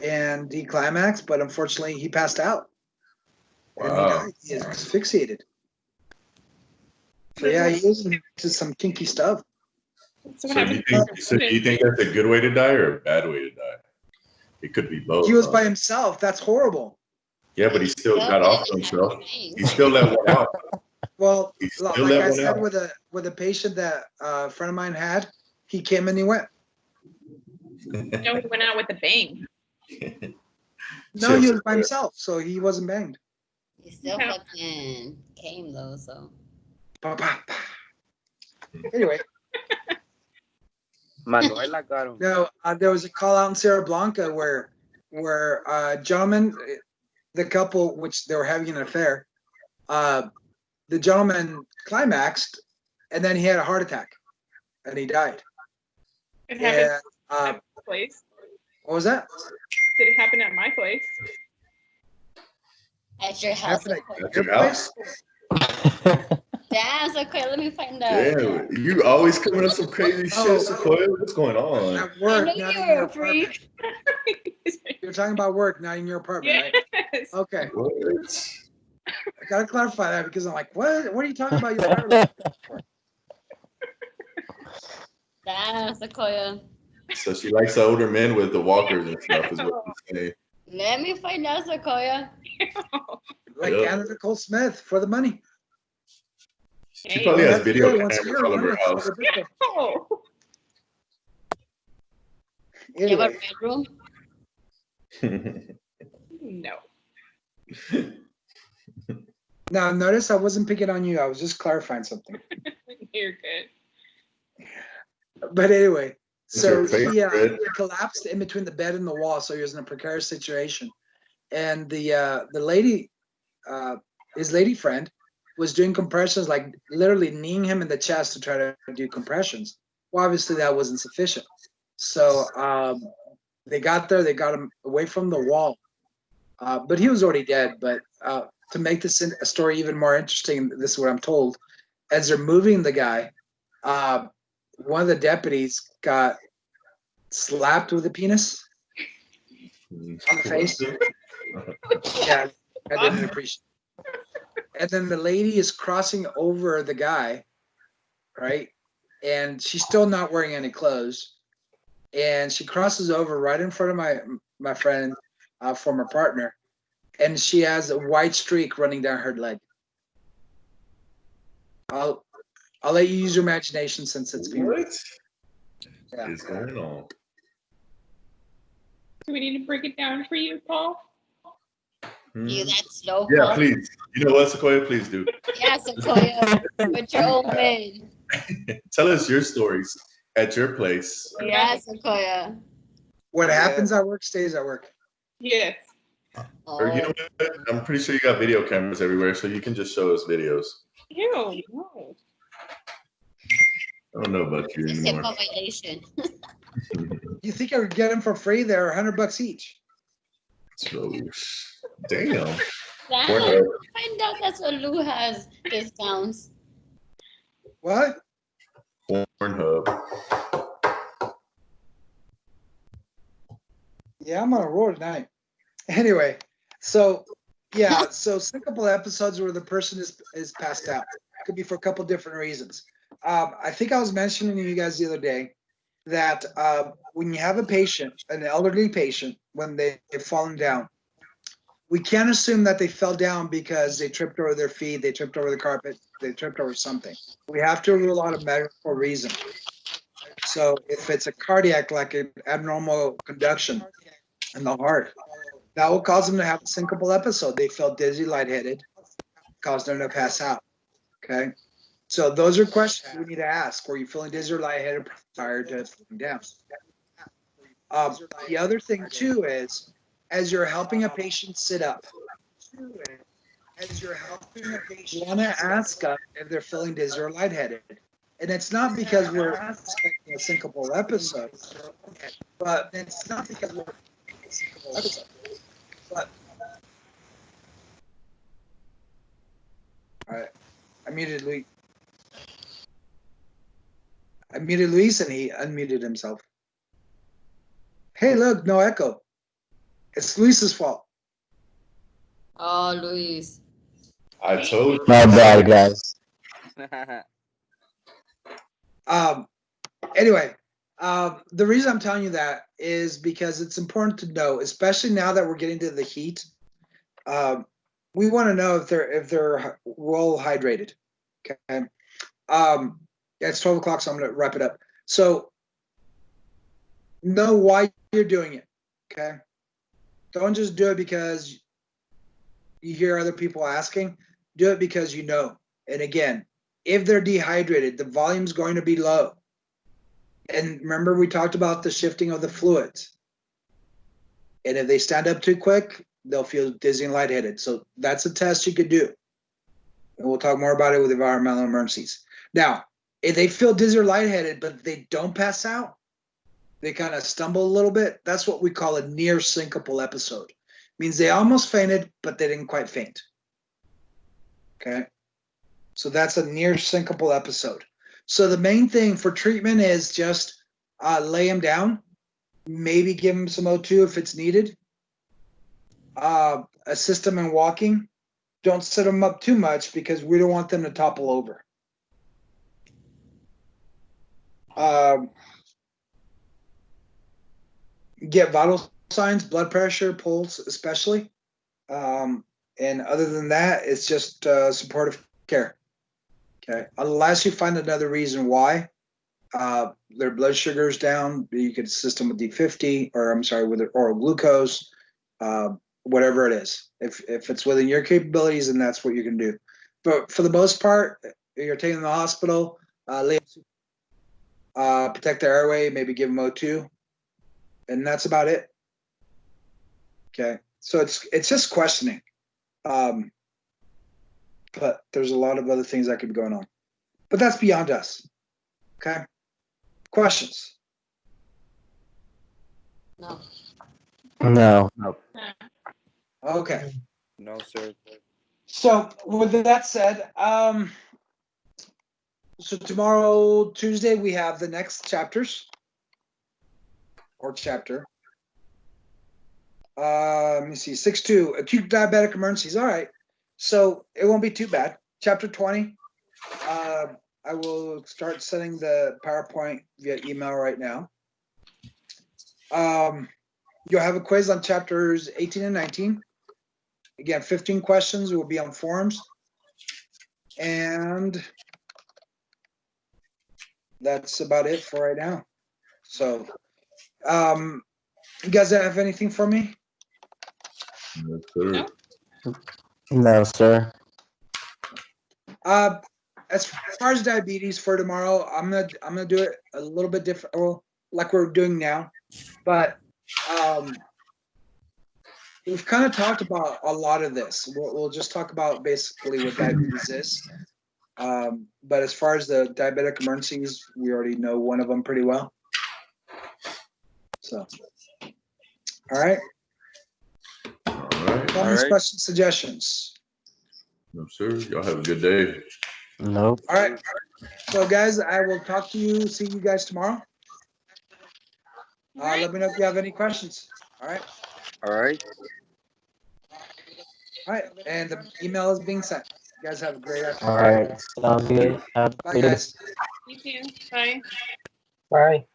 and he climaxed, but unfortunately he passed out. And he died. He is asphyxiated. So yeah, he was into some kinky stuff. So you think that's a good way to die or a bad way to die? It could be both. He was by himself. That's horrible. Yeah, but he still got off himself. He still let one out. Well, like I said, with a patient that a friend of mine had, he came and he went. No, he went out with a bang. No, he was by himself, so he wasn't banged. He still fucking came though, so. Anyway. Manuela got him. No, there was a call out in Sierra Blanca where gentleman, the couple, which they were having an affair, the gentleman climaxed, and then he had a heart attack, and he died. It happened at my place. What was that? Did it happen at my place? At your house. At your house? Damn, Sequoia, let me find out. Damn, you always coming up some crazy shit, Sequoia. What's going on? At work, I knew not you in were your a freak. You're talking about work, not in your apartment, Yes. right? Okay. What? I gotta clarify that because I'm like, what are you talking about? Your apartment? Damn, Sequoia. So she likes the older men with the walkers and stuff, is what you say. Let me find out, Sequoia. Like Anna Nicole Smith for the money. She probably has That's video good. Once a cameras year, all over her once house. for the birthday. Oh. You have a Anyway, bedroom? No. now notice I wasn't picking on you. I was just clarifying something. You're good. But anyway, So your favorite. he collapsed in between the bed and the wall, so he was in a precarious situation. And the lady, his lady friend, was doing compressions, like literally kneeing him in the chest to try to do compressions. Well, obviously that wasn't sufficient. So they got there, they got him away from the wall, but he was already dead. But to make this story even more interesting, this is what I'm told. As they're moving the guy, one of the deputies got slapped with a penis on the face. Yeah, I didn't appreciate it. And then the lady is crossing over the guy, right? And she's still not wearing any clothes. And she crosses over right in front of my friend, former partner, and she has a white streak running down her leg. I'll let you use your imagination since it's being. What is going on? Do we need to break it down for you, Paul? You that slow, Yeah, Paul? please. You know what, Sequoia? Please do. Yeah, Sequoia, with your old man. Tell us your stories at your place. Yeah, Sequoia. What happens at work stays at work. Yes. Or you know what? I'm pretty sure you got video cameras everywhere, so you can just show us videos. Ew, no. I don't know about you It's anymore. a violation. You think I would get them for free? They're $100 each. So, damn. Damn, Pornhub. find out that's what Lou has discounts. What? Pornhub. Yeah, I'm on a roll tonight. Anyway, so yeah, so syncopal episodes where the person is passed out. Could be for a couple different reasons. I think I was mentioning to you guys the other day that when you have a patient, an elderly patient, when they've fallen down, we can't assume that they fell down because they tripped over their feet, they tripped over the carpet, they tripped over something. We have to rule out a medical reason. So if it's a cardiac, like an abnormal conduction in the heart, that will cause them to have a syncopal episode. They felt dizzy, lightheaded, caused them to pass out. Okay. So those are questions we need to ask. Were you feeling dizzy or lightheaded prior to falling down? The other thing too is, as you're helping a patient sit up, you want to ask them if they're feeling dizzy or lightheaded. And it's not because we're expecting a syncopal episode, but it's not because we're syncopal episode. But all right, I muted Luis. I muted Luis and he unmuted himself. Hey, look, no echo. It's Luis's fault. Oh, Luis. I told you. My bad, guys. Anyway, the reason I'm telling you that is because it's important to know, especially now that we're getting to the heat. We want to know if they're well hydrated. Okay. Yeah, it's 12 o'clock, so I'm going to wrap it up. So know why you're doing it. Okay. Don't just do it because you hear other people asking. Do it because you know. And again, if they're dehydrated, the volume's going to be low. And remember, we talked about the shifting of the fluids. And if they stand up too quick, they'll feel dizzy and lightheaded. So that's a test you could do. And we'll talk more about it with environmental emergencies. Now, if they feel dizzy or lightheaded, but they don't pass out, they kind of stumble a little bit, that's what we call a near syncopal episode. Means they almost fainted, but they didn't quite faint. Okay? So that's a near syncopal episode. So the main thing for treatment is just lay them down, maybe give them some O2 if it's needed, assist them in walking. Don't sit them up too much because we don't want them to topple over. Get vital signs, blood pressure, pulse, especially. And other than that, it's just supportive care. Okay. Unless you find another reason why their blood sugar is down, you could assist them with D50, or I'm sorry, with their oral glucose, whatever it is. If it's within your capabilities, then that's what you can do. But for the most part, you're taking them to the hospital, protect the airway, maybe give them O2, and that's about it. Okay, so it's just questioning, but there's a lot of other things that could be going on, but that's beyond us. Okay, questions? No. No. Okay. No, sir. So with that said, so tomorrow, Tuesday, we have the next chapters or chapter. Let me see, 6.2, acute diabetic emergencies. All right, so it won't be too bad. Chapter 20. I will start sending the PowerPoint via email right now. You'll have a quiz on chapters 18 and 19. Again, 15 questions will be on forums. And that's about it for right now. So, you guys have anything for me? No, sir. No, sir. As far as diabetes for tomorrow, I'm gonna do it a little bit different, well, like we're doing now. But we've kind of talked about a lot of this. We'll just talk about basically what diabetes is. But as far as the diabetic emergencies, we already know one of them pretty well. So, all right. All right. Comments, questions, suggestions? No, sir. Y'all have a good day. Nope. All right. So, guys, I will see you guys tomorrow. Let me know if you have any questions. All right. All right. All right. And the email is being sent. You guys have a great afternoon. All right. Sounds good. Bye, guys. You too. Bye. Bye.